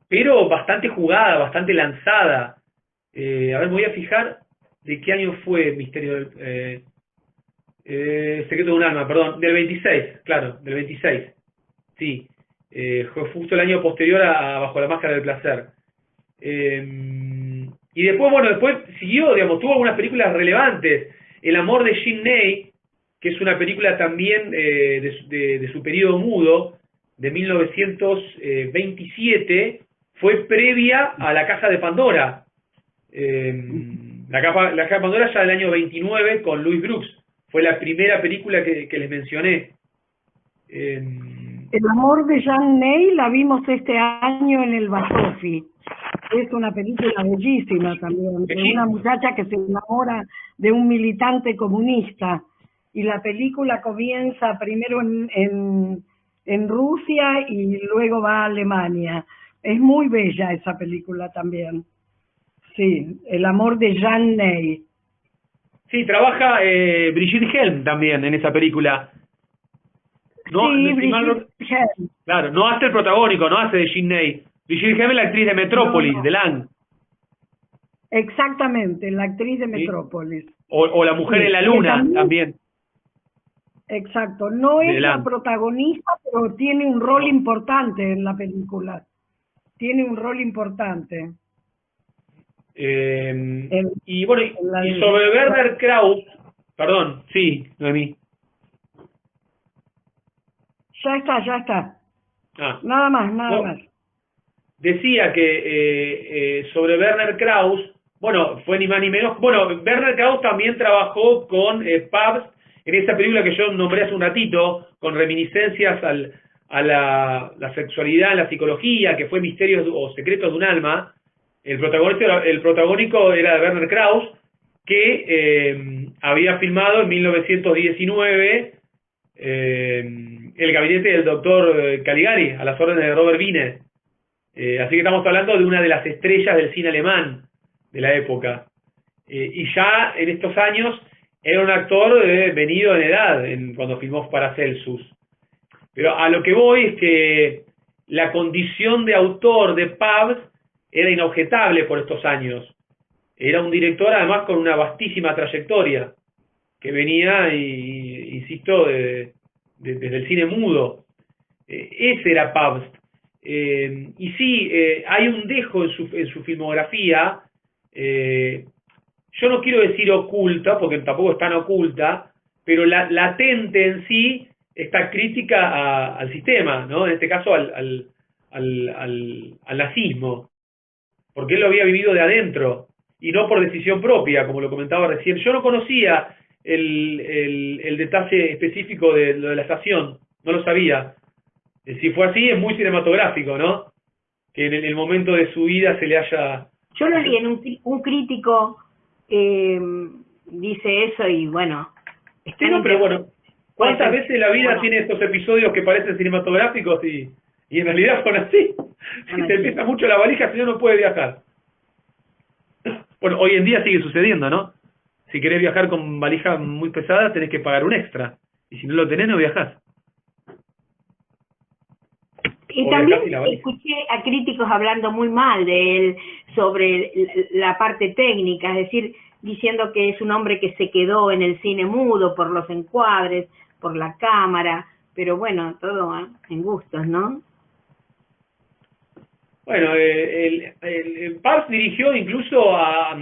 pero bastante jugada, bastante lanzada. A ver, me voy a fijar de qué año fue Misterio del... Secreto de un alma, perdón, del 26, claro, del 26. Sí, fue justo el año posterior a Bajo la máscara del placer. Y después, bueno, después siguió, digamos, tuvo algunas películas relevantes. El amor de Jean Ney, que es una película también de su periodo mudo, de 1927, fue previa a La Caja de Pandora. La Caja de Pandora ya del año 29 con Louis Brooks. Fue la primera película que les mencioné. El amor de Jean Ney la vimos este año en el Basofi. Es una película bellísima también, de una muchacha que se enamora de un militante comunista. Y la película comienza primero en Rusia y luego va a Alemania. Es muy bella esa película también. Sí, El amor de Jean Ney. Sí, trabaja Brigitte Helm también en esa película. No, sí, Brigitte Helm. Claro, no hace el protagónico, no hace de Jean Ney. Brigitte Helm es la actriz de Metrópolis, de Lang. Exactamente, la actriz de Metrópolis. O La mujer en la luna también. Exacto, no es la protagonista, pero tiene un rol importante en la película. Tiene un rol importante. Y bueno, y sobre Werner Krauss, perdón, sí, Noemí. Ya está. Nada más. Decía que sobre Werner Krauss, bueno, fue ni más ni menos, bueno, Werner Krauss también trabajó con Pabst en esa película que yo nombré hace un ratito, con reminiscencias a la sexualidad, la psicología, que fue Misterios o Secretos de un alma. El protagónico era de Werner Krauss, que había filmado en 1919 El gabinete del doctor Caligari, a las órdenes de Robert Wiener. Así que estamos hablando de una de las estrellas del cine alemán de la época. Y ya en estos años era un actor venido en edad cuando filmó Paracelsus. Pero a lo que voy es que la condición de autor de Pabst era inobjetable por estos años. Era un director además con una vastísima trayectoria, que venía, insisto, desde el cine mudo. Ese era Pabst. Y sí, hay un dejo en su filmografía, yo no quiero decir oculta, porque tampoco es tan oculta, pero latente en sí, esta crítica al sistema, ¿no? En este caso al nazismo, porque él lo había vivido de adentro y no por decisión propia, como lo comentaba recién. Yo no conocía el detalle específico de lo de la estación, no lo sabía. Si fue así, es muy cinematográfico, ¿no? Que en el momento de su vida se le haya... Yo lo leí en un crítico, dice eso y bueno... Sí, no, pero bueno, ¿cuántas veces la vida tiene estos episodios que parecen cinematográficos y en realidad son así? Si te empieza mucho la valija, si no, no puede viajar. Bueno, hoy en día sigue sucediendo, ¿no? Si querés viajar con valija muy pesada, tenés que pagar un extra. Y si no lo tenés, no viajás. Y también escuché a críticos hablando muy mal de él sobre la parte técnica, es decir, diciendo que es un hombre que se quedó en el cine mudo por los encuadres, por la cámara, pero bueno, todo en gustos, ¿no? Bueno, el Pabst dirigió incluso a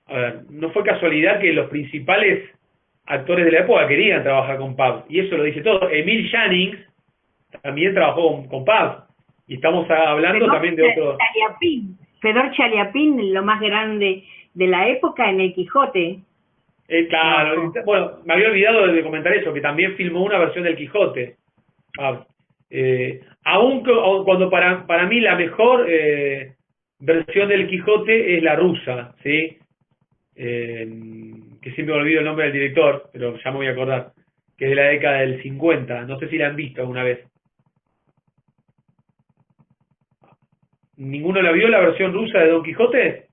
ver, no fue casualidad que los principales actores de la época querían trabajar con Pabst, y eso lo dice todo. Emil Jannings también trabajó con Pabst, y estamos hablando también de otro... Fedor Chaliapin, lo más grande de la época en El Quijote. Claro, bueno, me había olvidado de comentar eso, que también filmó una versión del Quijote. Aún cuando para mí la mejor versión del Quijote es la rusa, ¿sí? Que siempre me olvido el nombre del director, pero ya me voy a acordar, que es de la década del 50, no sé si la han visto alguna vez. ¿Ninguno la vio, la versión rusa de Don Quijote?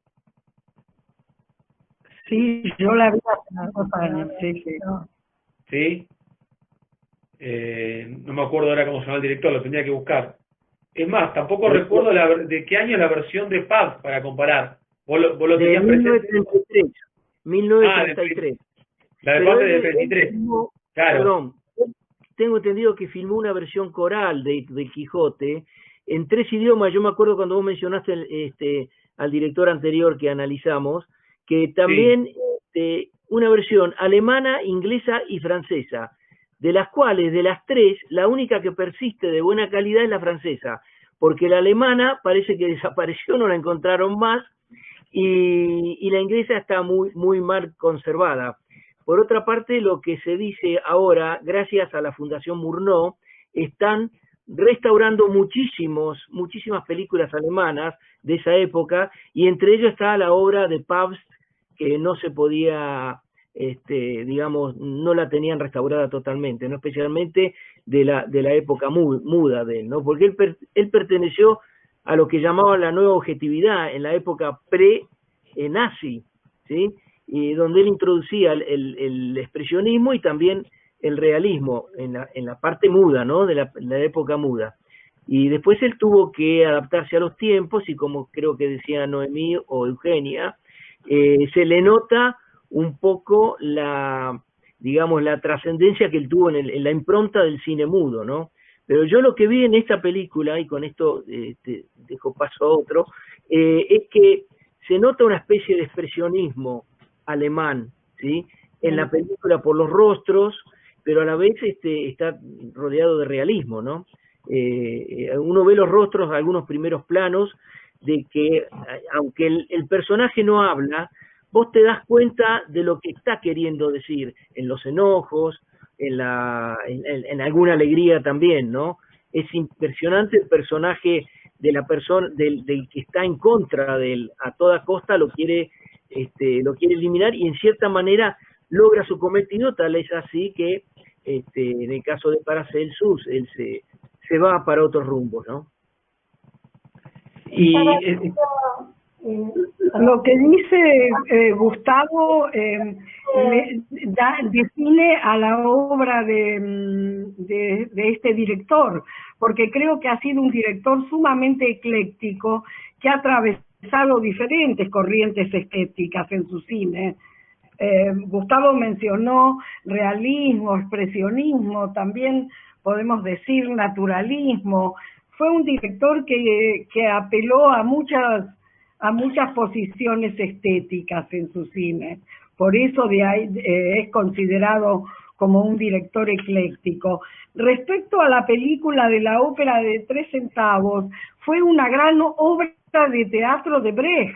Sí, yo la vi hace 2 años, sí. ¿Sí? No me acuerdo ahora cómo se llama el director, lo tenía que buscar. Es más, tampoco recuerdo de qué año es la versión de Pabst para comparar. ¿Vos lo tenías presente? 1933. La de Pabst es del 33. Claro. Perdón, tengo entendido que filmó una versión coral de Quijote en 3 idiomas. Yo me acuerdo cuando vos mencionaste al director anterior que analizamos, que también una versión alemana, inglesa y francesa, de las cuales, de las 3, la única que persiste de buena calidad es la francesa, porque la alemana parece que desapareció, no la encontraron más, y la inglesa está muy, muy mal conservada. Por otra parte, lo que se dice ahora, gracias a la Fundación Murnau, están restaurando muchísimas películas alemanas de esa época, y entre ellos está la obra de Pabst, que no se podía, digamos, no la tenían restaurada totalmente, no, especialmente de la época muda de él, ¿no? Porque él perteneció a lo que llamaban la nueva objetividad en la época pre-nazi, ¿sí? Y donde él introducía el expresionismo y también el realismo en la parte muda, ¿no? De la época muda. Y después él tuvo que adaptarse a los tiempos, y como creo que decía Noemí o Eugenia, se le nota un poco digamos, la trascendencia que él tuvo en la impronta del cine mudo, ¿no? Pero yo lo que vi en esta película, y con esto dejo paso a otro, es que se nota una especie de expresionismo alemán, ¿sí? En la película por los rostros, pero a la vez está rodeado de realismo, ¿no? Uno ve los rostros, algunos primeros planos, de que aunque el personaje no habla, vos te das cuenta de lo que está queriendo decir, en los enojos, en alguna alegría también, ¿no? Es impresionante el personaje de la persona, del que está en contra de él, a toda costa lo quiere eliminar, y en cierta manera logra su cometido, tal es así que en el caso de Paracelsus, él se va para otros rumbos, ¿no? Y lo que dice Gustavo define a la obra de este director, porque creo que ha sido un director sumamente ecléctico, que ha atravesado diferentes corrientes estéticas en su cine. Gustavo mencionó realismo, expresionismo, también podemos decir naturalismo. Fue un director que apeló a muchas posiciones estéticas en su cine. Por eso es considerado como un director ecléctico. Respecto a la película de la ópera de 3 centavos, fue una gran obra de teatro de Brecht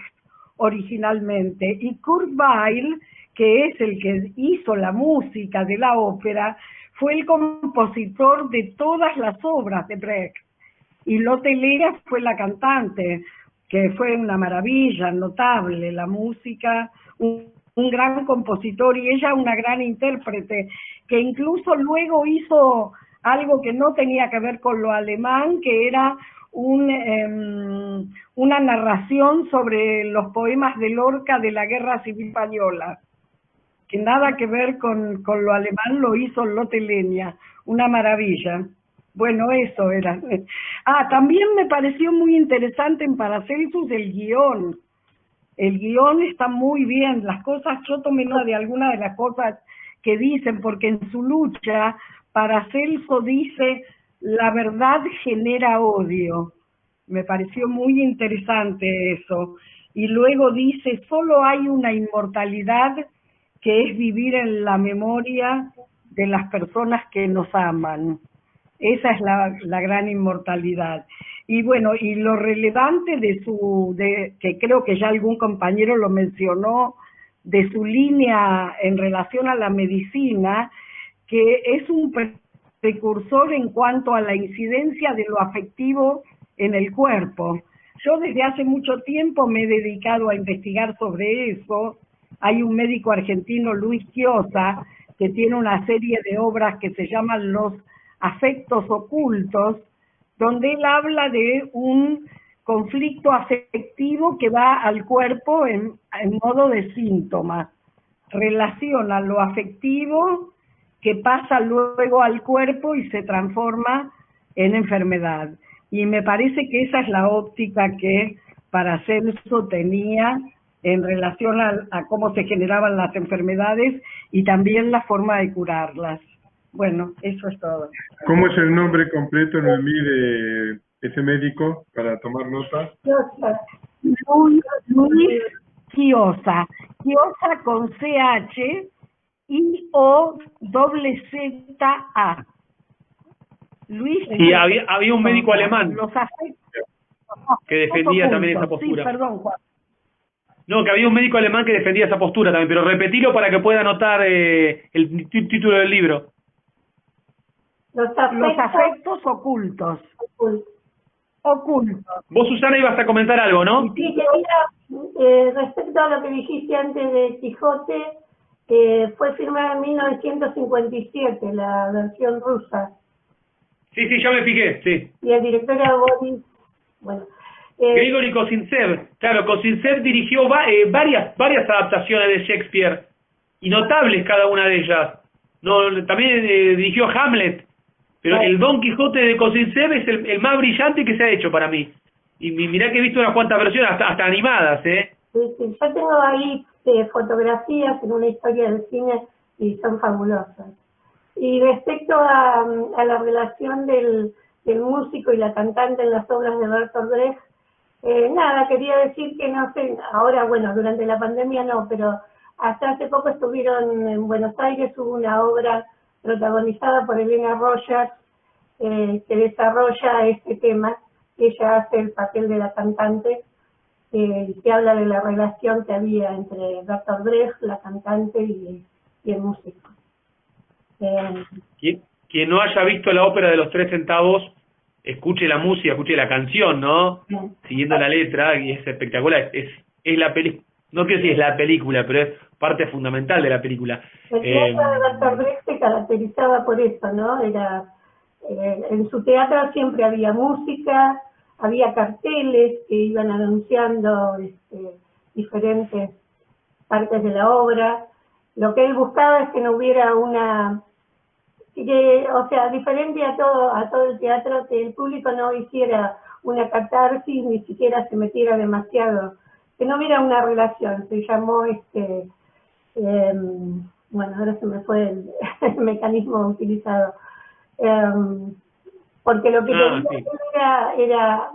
originalmente, y Kurt Weill, que es el que hizo la música de la ópera, fue el compositor de todas las obras de Brecht, y Lotte Lenya fue la cantante, que fue una maravilla, notable, la música, un gran compositor, y ella una gran intérprete, que incluso luego hizo algo que no tenía que ver con lo alemán, que era una narración sobre los poemas de Lorca de la Guerra Civil Española, que nada que ver con lo alemán, lo hizo Lotte Lenya, una maravilla. Bueno, eso era. También me pareció muy interesante en Paracelsus el guión. El guión está muy bien, las cosas, yo tomé nota de algunas de las cosas que dicen, porque en su lucha, Paracelso dice, la verdad genera odio. Me pareció muy interesante eso. Y luego dice, solo hay una inmortalidad que es vivir en la memoria de las personas que nos aman. Esa es la gran inmortalidad. Y bueno, y lo relevante que creo que ya algún compañero lo mencionó, de su línea en relación a la medicina, que es un precursor en cuanto a la incidencia de lo afectivo en el cuerpo. Yo desde hace mucho tiempo me he dedicado a investigar sobre eso. Hay un médico argentino, Luis Chiosa, que tiene una serie de obras que se llaman Los afectos ocultos, donde él habla de un conflicto afectivo que va al cuerpo en modo de síntoma. Relaciona lo afectivo que pasa luego al cuerpo y se transforma en enfermedad. Y me parece que esa es la óptica que Paracelso tenía en relación a cómo se generaban las enfermedades y también la forma de curarlas. Bueno, eso es todo. ¿Cómo es el nombre completo, Noemí, de ese médico, para tomar nota? Luis Chiosa. Chiosa con CH y OZZA. Luis. Y había un médico alemán Los afectos que defendía también esa postura. Sí, perdón, Juan. No, que había un médico alemán que defendía esa postura también, pero repetilo para que pueda anotar el título del libro. Los afectos ocultos. Ocultos. Vos, Susana, ibas a comentar algo, ¿no? Sí, respecto a lo que dijiste antes de Quijote, fue firmada en 1957, la versión rusa. Sí, ya me fijé, sí. Y el director era Boris, bueno. Grigori Kozintsev. Claro, Kozintsev dirigió varias adaptaciones de Shakespeare, y notables cada una de ellas. También dirigió Hamlet, pero el Don Quijote de Kozintsev es el más brillante que se ha hecho para mí. Y mirá que he visto unas cuantas versiones, hasta animadas, ¿eh? Sí, yo tengo ahí fotografías en una historia del cine y son fabulosas. Y respecto a la relación del músico y la cantante en las obras de Bertolt Brecht, nada, quería decir que no sé, ahora, bueno, durante la pandemia no, pero hasta hace poco estuvieron en Buenos Aires, hubo una obra protagonizada por Elena Rogers, que desarrolla este tema. Ella hace el papel de la cantante, que habla de la relación que había entre Bertolt Brecht, la cantante, y el músico. Quien no haya visto la ópera de los 3 centavos, escuche la música, escuche la canción, ¿no? Sí. Siguiendo la letra, y es espectacular. Es la película, no quiero decir es la película, pero es parte fundamental de la película. El teatro de Bertolt Brecht se caracterizaba por eso, ¿no? Era en su teatro siempre había música, había carteles que iban anunciando diferentes partes de la obra. Lo que él buscaba es que no hubiera o sea, diferente a todo el teatro, que el público no hiciera una catarsis, ni siquiera se metiera demasiado, que no hubiera una relación. Se llamó bueno, ahora se me fue el mecanismo utilizado, porque lo que quería era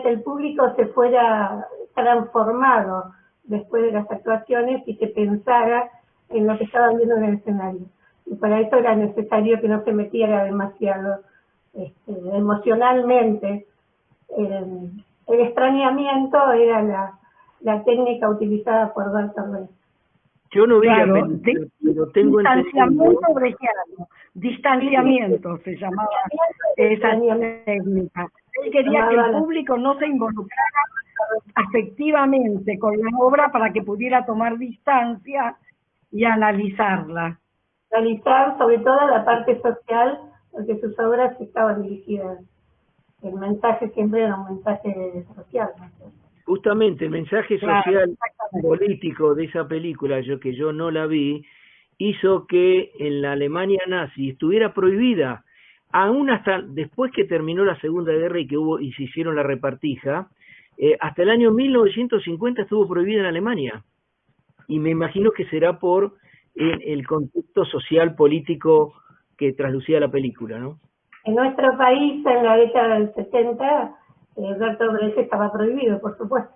que el público se fuera transformado después de las actuaciones y que pensara en lo que estaban viendo en el escenario. y para eso era necesario que no se metiera demasiado emocionalmente. El extrañamiento era la técnica utilizada por Bertolt Brecht. Yo no vi la Claro, película, pero tengo entendido. distanciamiento brechtiano, distanciamiento se llamaba esa técnica. Él quería que el público no se involucrara afectivamente con la obra para que pudiera tomar distancia y analizarla. Analizar sobre todo la parte social, porque sus obras estaban dirigidas. El mensaje siempre era un mensaje social, ¿no? Justamente el mensaje social político de esa película, que yo no la vi, hizo que en la Alemania nazi estuviera prohibida, aún hasta después que terminó la Segunda Guerra y se hicieron la repartija, hasta el año 1950 estuvo prohibida en Alemania. Y me imagino que será por el contexto social político que traslucía la película, ¿no? En nuestro país, en la década del 70, Bertolt Brecht estaba prohibido, por supuesto.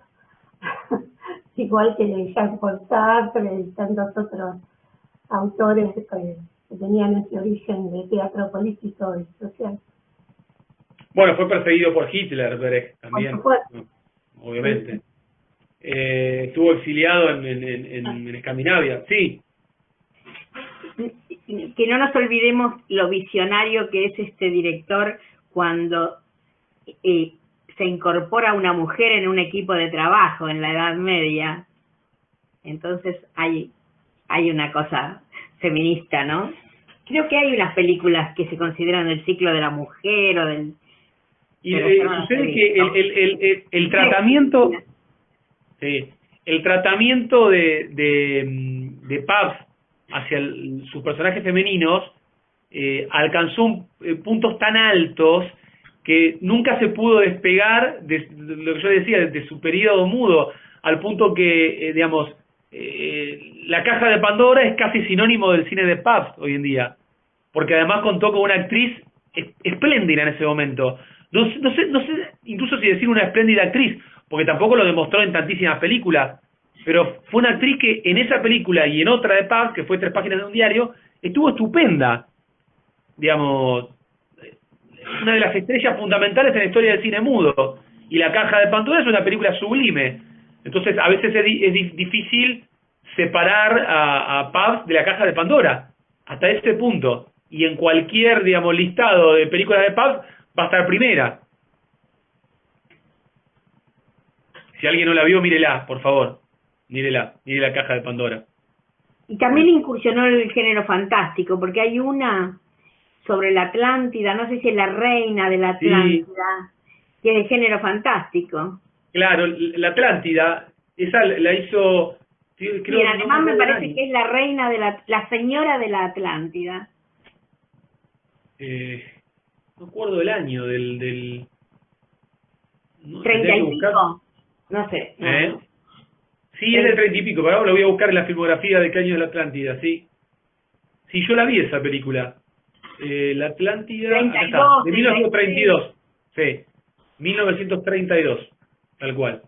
Igual que Jean-Paul Sartre y tantos otros autores que tenían ese origen de teatro político y social. Bueno, fue perseguido por Hitler, Brecht, también, obviamente. Estuvo exiliado en Escandinavia, sí. Que no nos olvidemos lo visionario que es este director cuando se incorpora una mujer en un equipo de trabajo en la Edad Media. Entonces hay una cosa feminista, ¿no? Creo que hay unas películas que se consideran del ciclo de la mujer o del... Y sucede que el tratamiento... Sí, el tratamiento de Pabst hacia sus personajes femeninos alcanzó puntos tan altos que nunca se pudo despegar de lo que yo decía, de su periodo mudo, al punto que, digamos, La Caja de Pandora es casi sinónimo del cine de Pabst hoy en día, porque además contó con una actriz espléndida en ese momento. No sé incluso si decir una espléndida actriz, porque tampoco lo demostró en tantísimas películas, pero fue una actriz que en esa película y en otra de Pabst, que fue 3 páginas de un diario, estuvo estupenda. Digamos, una de las estrellas fundamentales en la historia del cine mudo. Y La Caja de Pandora es una película sublime. Entonces, a veces es difícil separar a Pabst de La Caja de Pandora, hasta ese punto. Y en cualquier, digamos, listado de películas de Pabst va a estar primera. Si alguien no la vio, mírela, por favor. Mire La Caja de Pandora. Y también incursionó en el género fantástico, porque hay una sobre la Atlántida, no sé si es la reina de la Atlántida, que es de género fantástico. Claro, la Atlántida, esa la hizo... Creo, y en alemán me parece que es la reina de la señora de la Atlántida. No acuerdo del año, del no, 30 y pico, no sé. Sí, es del 30 y pico, pero ahora lo voy a buscar en la filmografía de qué año de la Atlántida, sí. Sí, yo la vi esa película. La Atlántida... 32, de 1932. Sí, 1932, tal cual.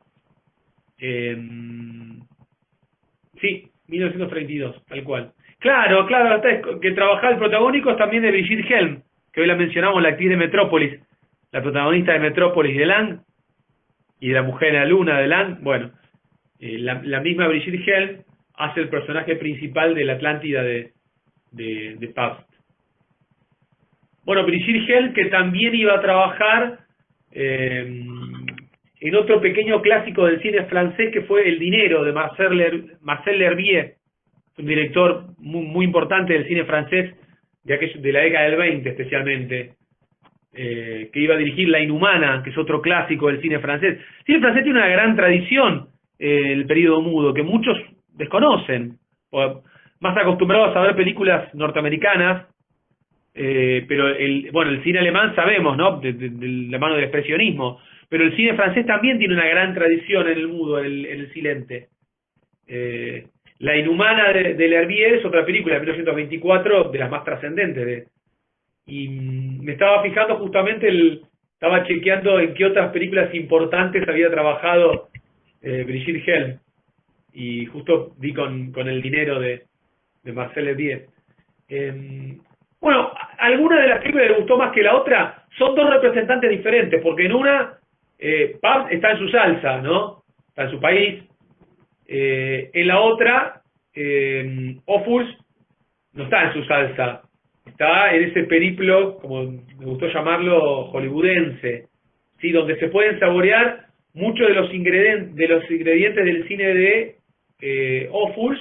Sí, 1932, tal cual. Claro, que trabajaba el protagónico también de Brigitte Helm, que hoy la mencionamos, la actriz de Metrópolis, la protagonista de Metrópolis de Lang, y de La Mujer en la Luna de Lang. Bueno, la misma Brigitte Helm hace el personaje principal de la Atlántida de Pabst. Bueno, Brigitte Helm, que también iba a trabajar en otro pequeño clásico del cine francés, que fue El dinero, de Marcel L'Herbier, un director muy importante del cine francés de la década del 20 especialmente, que iba a dirigir La Inhumana, que es otro clásico del cine francés. El cine francés tiene una gran tradición, el periodo mudo, que muchos desconocen, más acostumbrados a ver películas norteamericanas, pero el cine alemán sabemos, ¿no?, de la mano del expresionismo, pero el cine francés también tiene una gran tradición en el mudo, en el silente. La Inhumana de L'Herbier es otra película de 1924, de las más trascendentes. Y me estaba fijando justamente, estaba chequeando en qué otras películas importantes había trabajado Brigitte Helm, y justo vi con El dinero de Marcel L'Herbier. Bueno, alguna de las películas le gustó más que la otra. Son dos representantes diferentes, porque en una, Pabst está en su salsa, ¿no? Está en su país. En la otra, Ophuls no está en su salsa. Está en ese periplo, como me gustó llamarlo, hollywoodense, ¿sí? Donde se pueden saborear muchos de los ingredientes del cine de Ophuls,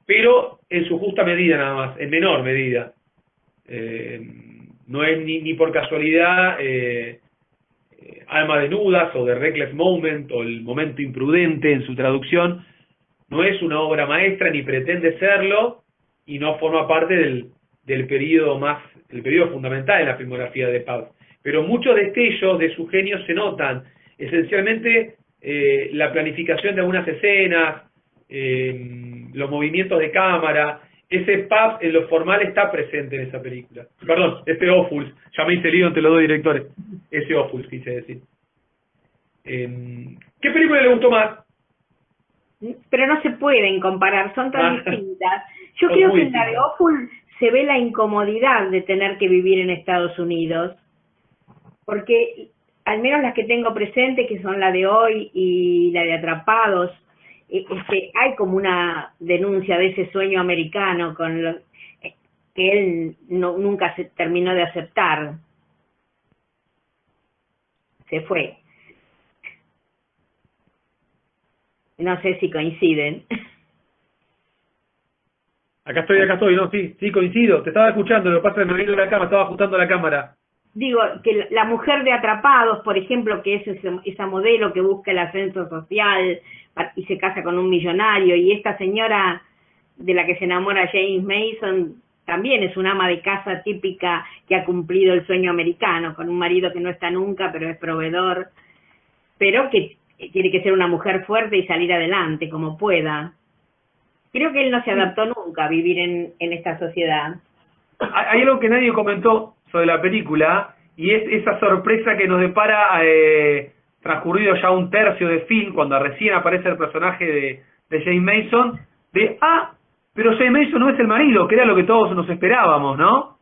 pero en su justa medida nada más, en menor medida. No es ni por casualidad Alma desnudas o The Reckless Moment o El momento imprudente en su traducción. No es una obra maestra ni pretende serlo y no forma parte del periodo fundamental en la filmografía de Pabst. Pero muchos destellos de su genio se notan. Esencialmente la planificación de algunas escenas, los movimientos de cámara. Ese Pabst en lo formal está presente en esa película. Perdón, ese Ophuls, ya me hice lío entre los dos directores. Ese Ophuls quise decir. ¿Qué película le gustó más? Pero no se pueden comparar, son tan distintas. Yo Son creo muy que en la de Ophuls se ve la incomodidad de tener que vivir en Estados Unidos, porque al menos las que tengo presente, que son la de Hoy y la de Atrapados, hay como una denuncia de ese sueño americano que él nunca se terminó de aceptar. Se fue. No sé si coinciden. Acá estoy, no, sí, coincido. Te estaba escuchando, lo que pasa es que me vino de la cama, estaba ajustando la cámara. Digo, que la mujer de Atrapados, por ejemplo, que es esa modelo que busca el ascenso social y se casa con un millonario, y esta señora de la que se enamora James Mason también es una ama de casa típica que ha cumplido el sueño americano, con un marido que no está nunca, pero es proveedor, pero que tiene que ser una mujer fuerte y salir adelante como pueda. Creo que él no se adaptó nunca a vivir en esta sociedad. Hay algo que nadie comentó sobre la película, y es esa sorpresa que nos depara transcurrido ya un tercio de film, cuando recién aparece el personaje de James Mason, pero James Mason no es el marido, que era lo que todos nos esperábamos, ¿no?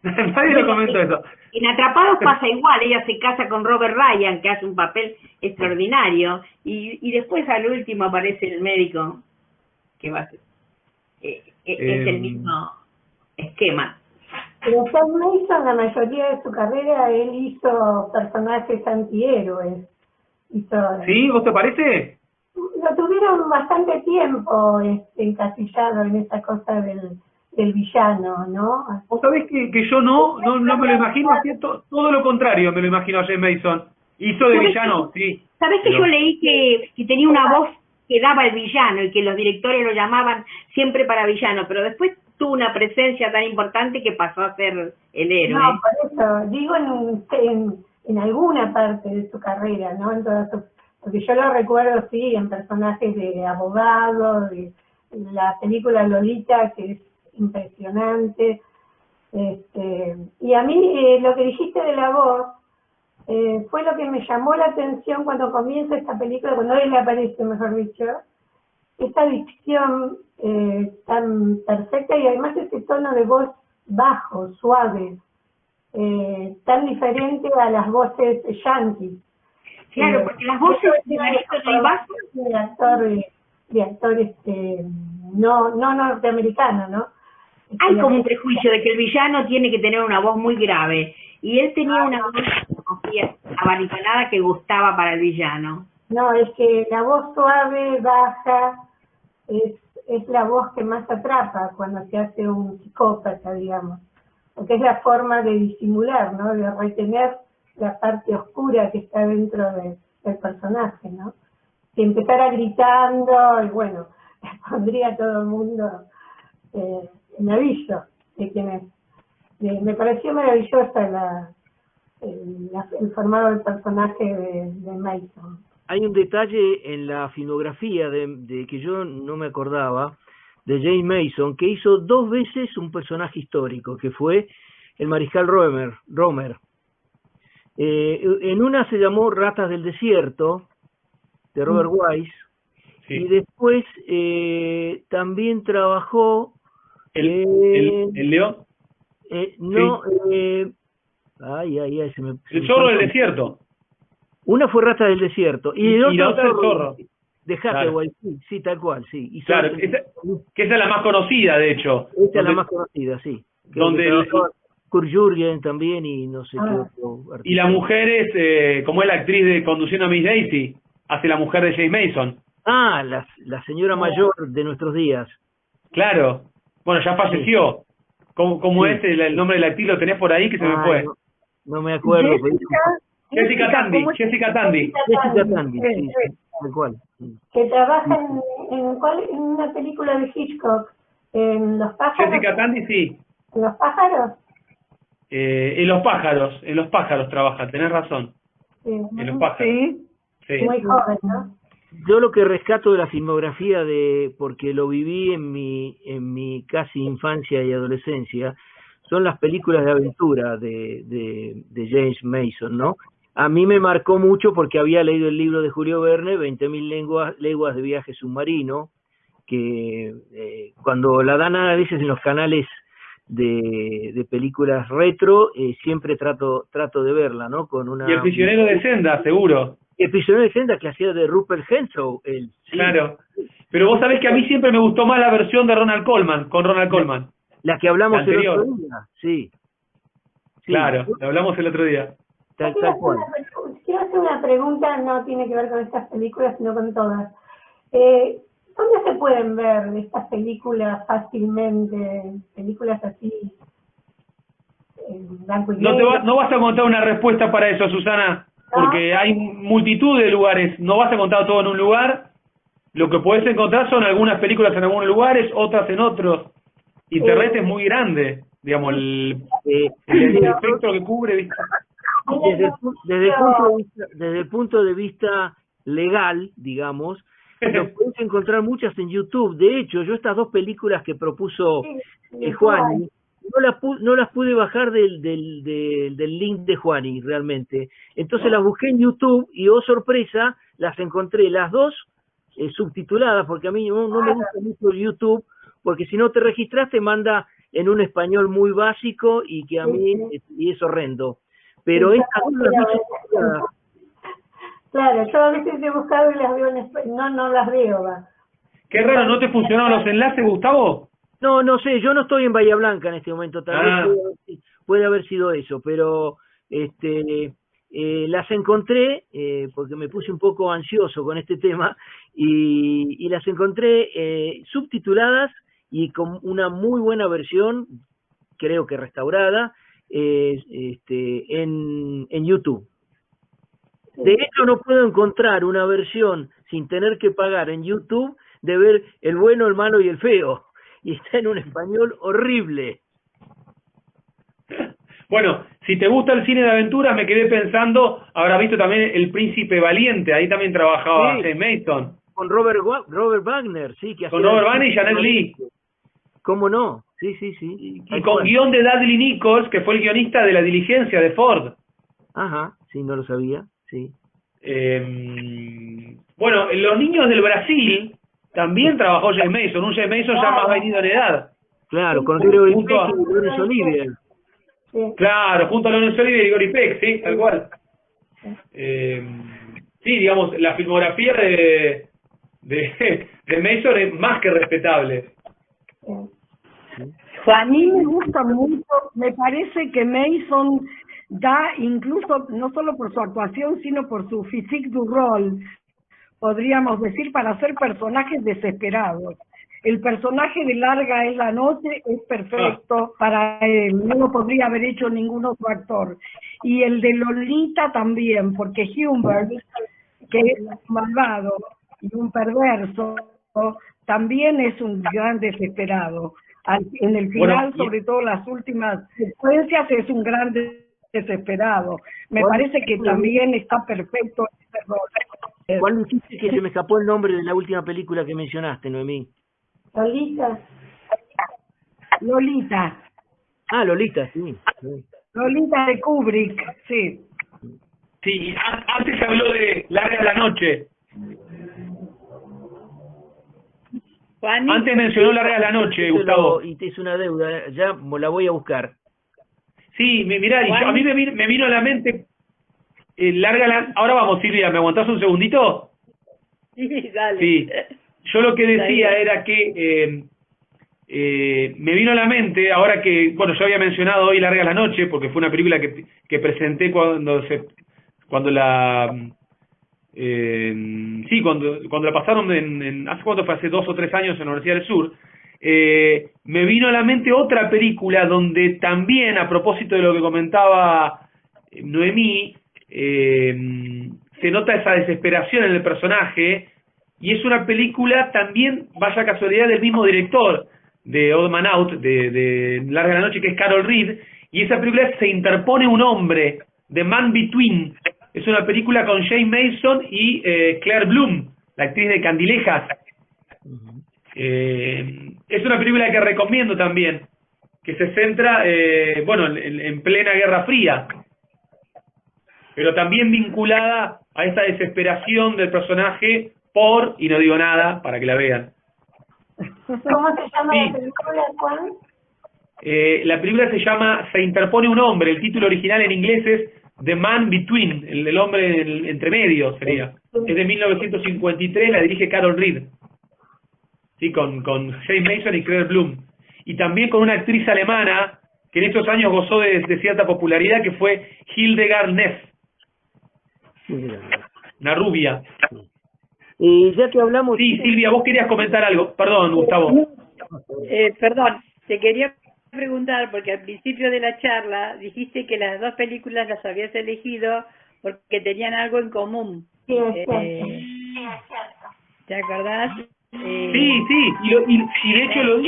Nadie lo comentó eso. En Atrapados pasa igual, ella se casa con Robert Ryan, que hace un papel extraordinario, y después al último aparece el médico, que va a ser, es el mismo esquema. Pero James Mason, la mayoría de su carrera, él hizo personajes antihéroes. ¿Sí? ¿Vos te parece? Lo tuvieron bastante tiempo encasillado en esa cosa del villano, ¿no? Vos sabés que yo no me lo imagino haciendo todo lo contrario, me lo imagino a James Mason. Hizo de villano, sí. ¿Sabés que yo leí que tenía una voz que daba el villano y que los directores lo llamaban siempre para villano, pero después tuvo una presencia tan importante que pasó a ser el héroe? No, por eso, digo en alguna parte de su carrera, ¿no? En todas porque yo lo recuerdo, sí, en personajes de abogado, de la película Lolita, que es impresionante. Y a mí lo que dijiste de la voz fue lo que me llamó la atención cuando comienza esta película, cuando él aparece, mejor dicho, esta dicción tan perfecta y además ese tono de voz bajo, suave, tan diferente a las voces yankees. Claro, porque las voces de barítono y bajo de actor no norteamericano, ¿no? Hay como un prejuicio de que el villano tiene que tener una voz muy grave, y él tenía una voz abaritonada que gustaba para el villano. No, es que la voz suave, baja, es la voz que más atrapa cuando se hace un psicópata, digamos, porque es la forma de disimular, ¿no? De retener la parte oscura que está dentro del personaje, ¿no? Si empezara gritando, y bueno, pondría a todo el mundo en aviso de quién es. Me pareció maravillosa el formado del personaje de Mason. Hay un detalle en la filmografía de que yo no me acordaba, de James Mason, que hizo 2 veces un personaje histórico, que fue el mariscal Rommel. En una se llamó Ratas del Desierto, de Robert Wise, sí. Y después también trabajó ¿El león? No, se me... El zorro del desierto. Una fue Rata del Desierto. Y la otra el zorro. De Hathaway, claro. Sí, tal cual, sí. Y claro, que esa es la más conocida, de hecho. Esa es la más conocida, sí. Donde Kurt Jürgen también y no sé qué otro artista. Y la mujer es, como es la actriz de Conduciendo a Miss Daisy, hace la mujer de James Mason. Ah, la señora mayor de nuestros días. Claro. Bueno, ya falleció. ¿Cómo sí. es el nombre de la actriz? ¿Lo tenés por ahí que se me fue? No me acuerdo. Jessica Tandy. Jessica Tandy, sí, tal cual. Que trabaja en una película de Hitchcock, en Los pájaros. Jessica Tandy, sí. ¿En Los pájaros? En los pájaros trabaja, tenés razón. Sí. En los pájaros. Sí. Muy joven, ¿no? Yo lo que rescato de la filmografía porque lo viví en mi casi infancia y adolescencia, son las películas de aventura de James Mason, ¿no? A mí me marcó mucho porque había leído el libro de Julio Verne, 20.000 leguas de viaje submarino, que cuando la dan a veces en los canales de películas retro, siempre trato de verla, ¿no? Y El prisionero de Senda, seguro. El prisionero de Senda, que hacía de Rupert Henshaw. Sí. Claro. Pero vos sabés que a mí siempre me gustó más la versión de Ronald Colman, con Ronald Colman. La que hablamos el otro día, sí. Claro, la hablamos el otro día. Tal cual. Quiero hacer una pregunta, no tiene que ver con estas películas, sino con todas. ¿Dónde se pueden ver estas películas fácilmente? Películas así, en blanco y negro. No vas a contar una respuesta para eso, Susana, porque hay multitud de lugares. No vas a contar todo en un lugar. Lo que podés encontrar son algunas películas en algunos lugares, otras en otros. Internet es muy grande, digamos, el espectro que cubre, ¿viste? Desde el punto de vista legal, digamos, lo puedes encontrar muchas en YouTube. De hecho, yo estas dos películas que propuso Juani, no las pude bajar del link de Juani, realmente. Entonces las busqué en YouTube y, oh sorpresa, las encontré las dos subtituladas, porque a mí no me gusta mucho YouTube, porque si no te registras te manda en un español muy básico y que a mí y es horrendo. Pero estas dos las vi subtituladas. Claro, yo a veces he buscado y las veo en español, no las veo. Qué raro, ¿no te funcionaron los enlaces, Gustavo? No sé, yo no estoy en Bahía Blanca en este momento, tal vez puede haber sido eso, pero las encontré, porque me puse un poco ansioso con este tema, y las encontré subtituladas y con una muy buena versión, creo que restaurada, en YouTube. De hecho, no puedo encontrar una versión sin tener que pagar en YouTube de ver El bueno, el malo y el feo. Y está en un español horrible. Bueno, si te gusta el cine de aventuras, me quedé pensando, habrás visto también El Príncipe Valiente, ahí también trabajaba James Mason. Con Robert Wagner, sí. Con Robert Wagner y Janet Leigh. ¿Cómo no? Sí. Y con guión de Dudley Nichols, que fue el guionista de La Diligencia de Ford. Ajá, sí, no lo sabía, sí. Bueno, Los Niños del Brasil también trabajó James Mason, un James Mason ya más venido en edad. Claro, con Gregory Peck y Laurence Olivier. Claro, junto a Laurence Olivier y Gregory Peck, sí, tal cual. Sí, digamos, la filmografía de Mason es más que respetable. A mí me gusta mucho, me parece que Mason da incluso, no solo por su actuación, sino por su physique du rôle, podríamos decir, para hacer personajes desesperados. El personaje de Larga es la noche es perfecto para él, no lo podría haber hecho ningún otro actor. Y el de Lolita también, porque Humbert, que es malvado y un perverso, también es un gran desesperado. En el final, sobre todo las últimas secuencias, es un gran desesperado. Me parece que también está perfecto ese rol. ¿Cuál dijiste que se me escapó el nombre de la última película que mencionaste, Noemí? Lolita. Ah, Lolita, sí. Lolita de Kubrick, sí. Sí, antes se habló de Larga la noche. Juanito. Antes mencionó Larga la Noche, Gustavo. Y te hice una deuda, ya la voy a buscar. Sí, mirá, y a mí me vino a la mente Ahora vamos, Silvia, ¿me aguantás un segundito? Sí, dale. Sí, yo lo que decía era que me vino a la mente, ahora que, bueno, yo había mencionado hoy Larga la Noche, porque fue una película que presenté cuando la pasaron ¿hace cuánto fue? Hace 2 o 3 años en la Universidad del Sur. Me vino a la mente otra película donde también, a propósito de lo que comentaba Noemí, se nota esa desesperación en el personaje, y es una película también, vaya casualidad, del mismo director de Odd Man Out, de Larga la Noche, que es Carol Reed, y esa película Se interpone un hombre, The Man Between. Es una película con Jane Mason y Claire Bloom, la actriz de Candilejas. Es una película que recomiendo también, que se centra en plena Guerra Fría, pero también vinculada a esa desesperación del personaje y no digo nada para que la vean. ¿Cómo se llama la película, Juan? La película se llama Se interpone un hombre, el título original en inglés es The Man Between, el hombre entre medio sería. Es de 1953, la dirige Carol Reed. Sí, con Jane Mason y Claire Bloom. Y también con una actriz alemana que en estos años gozó de cierta popularidad, que fue Hildegard Neff. Una rubia. Ya que hablamos... Sí, Silvia, vos querías comentar algo. Perdón, Gustavo. Perdón, te quería preguntar, porque al principio de la charla dijiste que las 2 películas las habías elegido porque tenían algo en común. Sí, es cierto. ¿Te acordás? Sí, y de hecho lo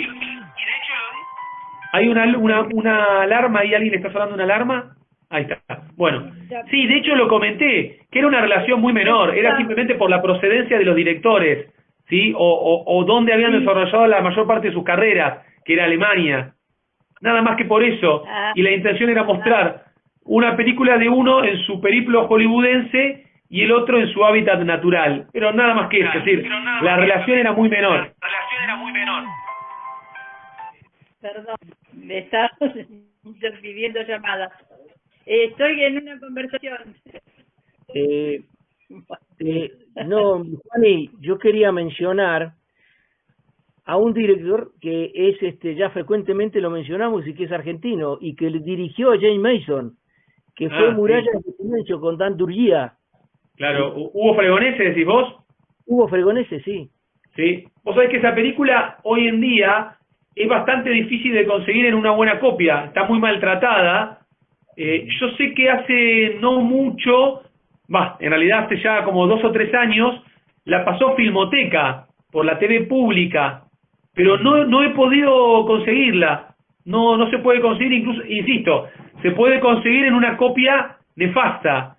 hay una alarma ahí, alguien está sonando una alarma. Ahí está. Bueno, sí, de hecho lo comenté, que era una relación muy menor, era simplemente por la procedencia de los directores, ¿sí? O dónde habían desarrollado la mayor parte de sus carreras, que era Alemania. Nada más que por eso. Y la intención era mostrar una película de uno en su periplo hollywoodense y el otro en su hábitat natural. Pero nada más que eso, es decir, la relación era muy menor. Perdón, me estás pidiendo llamadas. Estoy en una conversación. No, Juani, yo quería mencionar a un director que es ya frecuentemente lo mencionamos y que es argentino y que le dirigió a Jane Mason, que fue Murallas de Silencio con Dan Turgía. Claro, Hugo Fregonese, decís vos. Hugo Fregonese, sí. Sí. Vos sabés que esa película hoy en día es bastante difícil de conseguir en una buena copia, está muy maltratada. Yo sé que hace no mucho, en realidad hace ya como 2 o 3 años, la pasó Filmoteca por la TV pública, pero no he podido conseguirla. No se puede conseguir, incluso, insisto, se puede conseguir en una copia nefasta.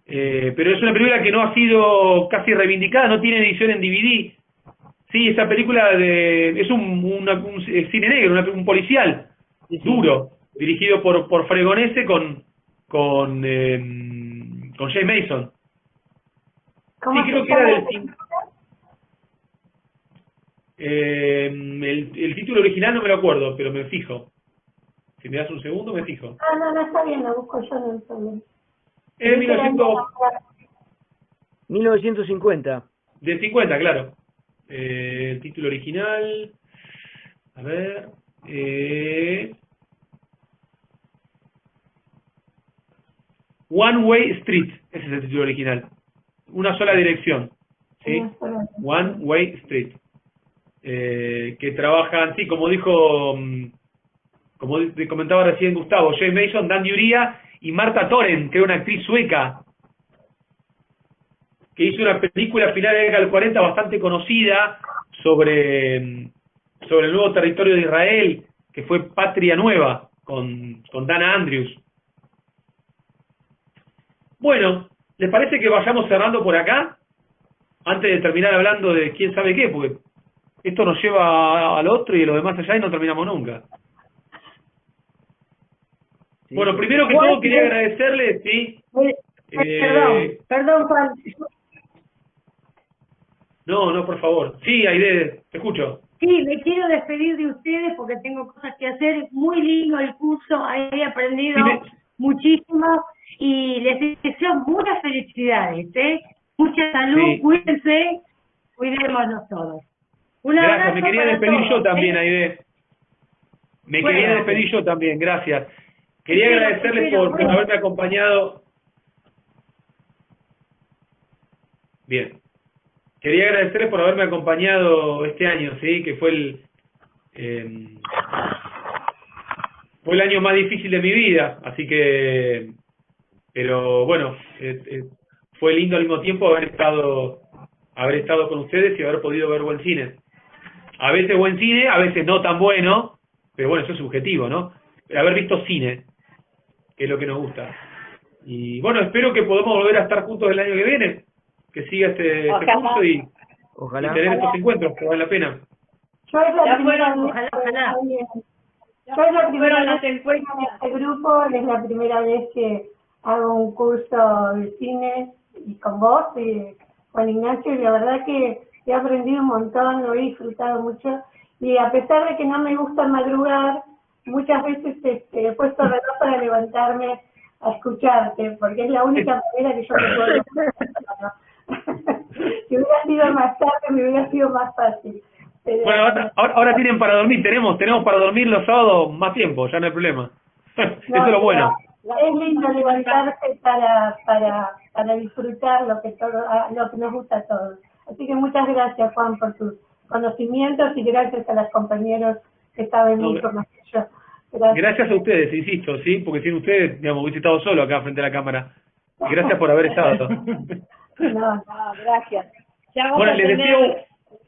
Pero es una película que no ha sido casi reivindicada, no tiene edición en DVD. Sí, esa película es un cine negro, un policial duro, dirigido por Fregonese con Jay Mason. Sí, creo que era el título original no me lo acuerdo, pero me fijo. Si me das un segundo, me fijo. No está bien, lo busco yo en el celular. 1950. Del 50, claro. El título original, a ver, One Way Street, ese es el título original. Una sola dirección, ¿sí? One Way Street. Que trabajan, sí, como comentaba recién Gustavo, Jay Mason, Dan Uría y Marta Thoren, que era una actriz sueca, que hizo una película a finales de la década del 40 bastante conocida sobre el nuevo territorio de Israel, que fue Patria Nueva, con Dana Andrews. Bueno, ¿les parece que vayamos cerrando por acá? Antes de terminar hablando de quién sabe qué, porque esto nos lleva al otro y a lo demás allá y no terminamos nunca. Sí. Bueno, primero que todo quería agradecerle, ¿sí? Perdón, Juan. No, no, por favor. Sí, Aide, te escucho. Sí, me quiero despedir de ustedes porque tengo cosas que hacer. Muy lindo el curso, he aprendido muchísimo y les deseo muchas felicidades, mucha salud, Sí. cuídense, cuidémonos todos. Un Gracias, abrazo me quería para despedir todos, yo también, Aide. Me Bueno, quería despedir yo también, gracias. Quería Espero, agradecerles espero, por bueno. haberme acompañado. Bien. Quería agradecerles por haberme acompañado este año, sí, que fue el año más difícil de mi vida, así que, pero bueno, fue lindo al mismo tiempo haber estado con ustedes y haber podido ver buen cine. A veces buen cine, a veces no tan bueno, pero bueno, eso es subjetivo, ¿no? Pero haber visto cine, que es lo que nos gusta. Y bueno, espero que podamos volver a estar juntos el año que viene, que siga este curso y tener estos encuentros, que vale la pena. Yo es la Ya primera fueron, vez ojalá. Yo es la primera Fueron vez los que encuentros. estoy en este grupo, es la primera vez que hago un curso de cine y con vos, Juan Ignacio, y la verdad que he aprendido un montón, lo he disfrutado mucho, y a pesar de que no me gusta madrugar, muchas veces he puesto reloj para levantarme a escucharte, porque es la única manera que yo me puedo levantar. Si hubiera sido más tarde, me hubiera sido más fácil. Pero, Bueno, ahora tienen para dormir, tenemos para dormir los sábados más tiempo, ya no hay problema. Eso es lo bueno. Es lindo levantarse para disfrutar lo que nos gusta a todos. Así que muchas gracias, Juan, por tus conocimientos y gracias a los compañeros que saben mucho más que yo. Gracias a ustedes, insisto, sí, porque sin ustedes, digamos, hubiese estado solo acá frente a la cámara. Gracias por haber estado. No, Gracias. Ya vamos Bueno, a les tener deseo...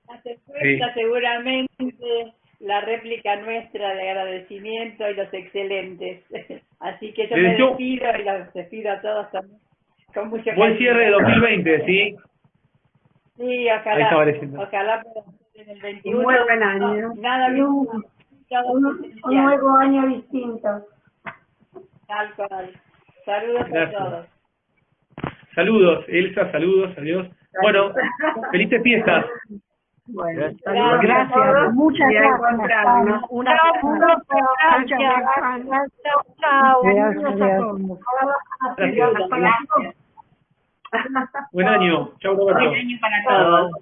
la secuencia, seguramente, la réplica nuestra de agradecimiento y los excelentes. Así que yo Les me deseo- despido y los despido a todos también. Con mucho Buen cariño. cierre de 2020, ¿sí? Sí, Ahí ojalá. estaba diciendo. Ojalá puedan ser en el 21. Muy buen año. Nada y un nuevo año distinto. Tal cual. Saludos Gracias. a todos. Saludos, Elsa, saludos, adiós. Bueno, felices fiestas. Bueno, Gracias. saludos. Gracias. Muchas gracias. Una Gracias. Chao. Buen año. Chau, Roberto. Buen año para todos.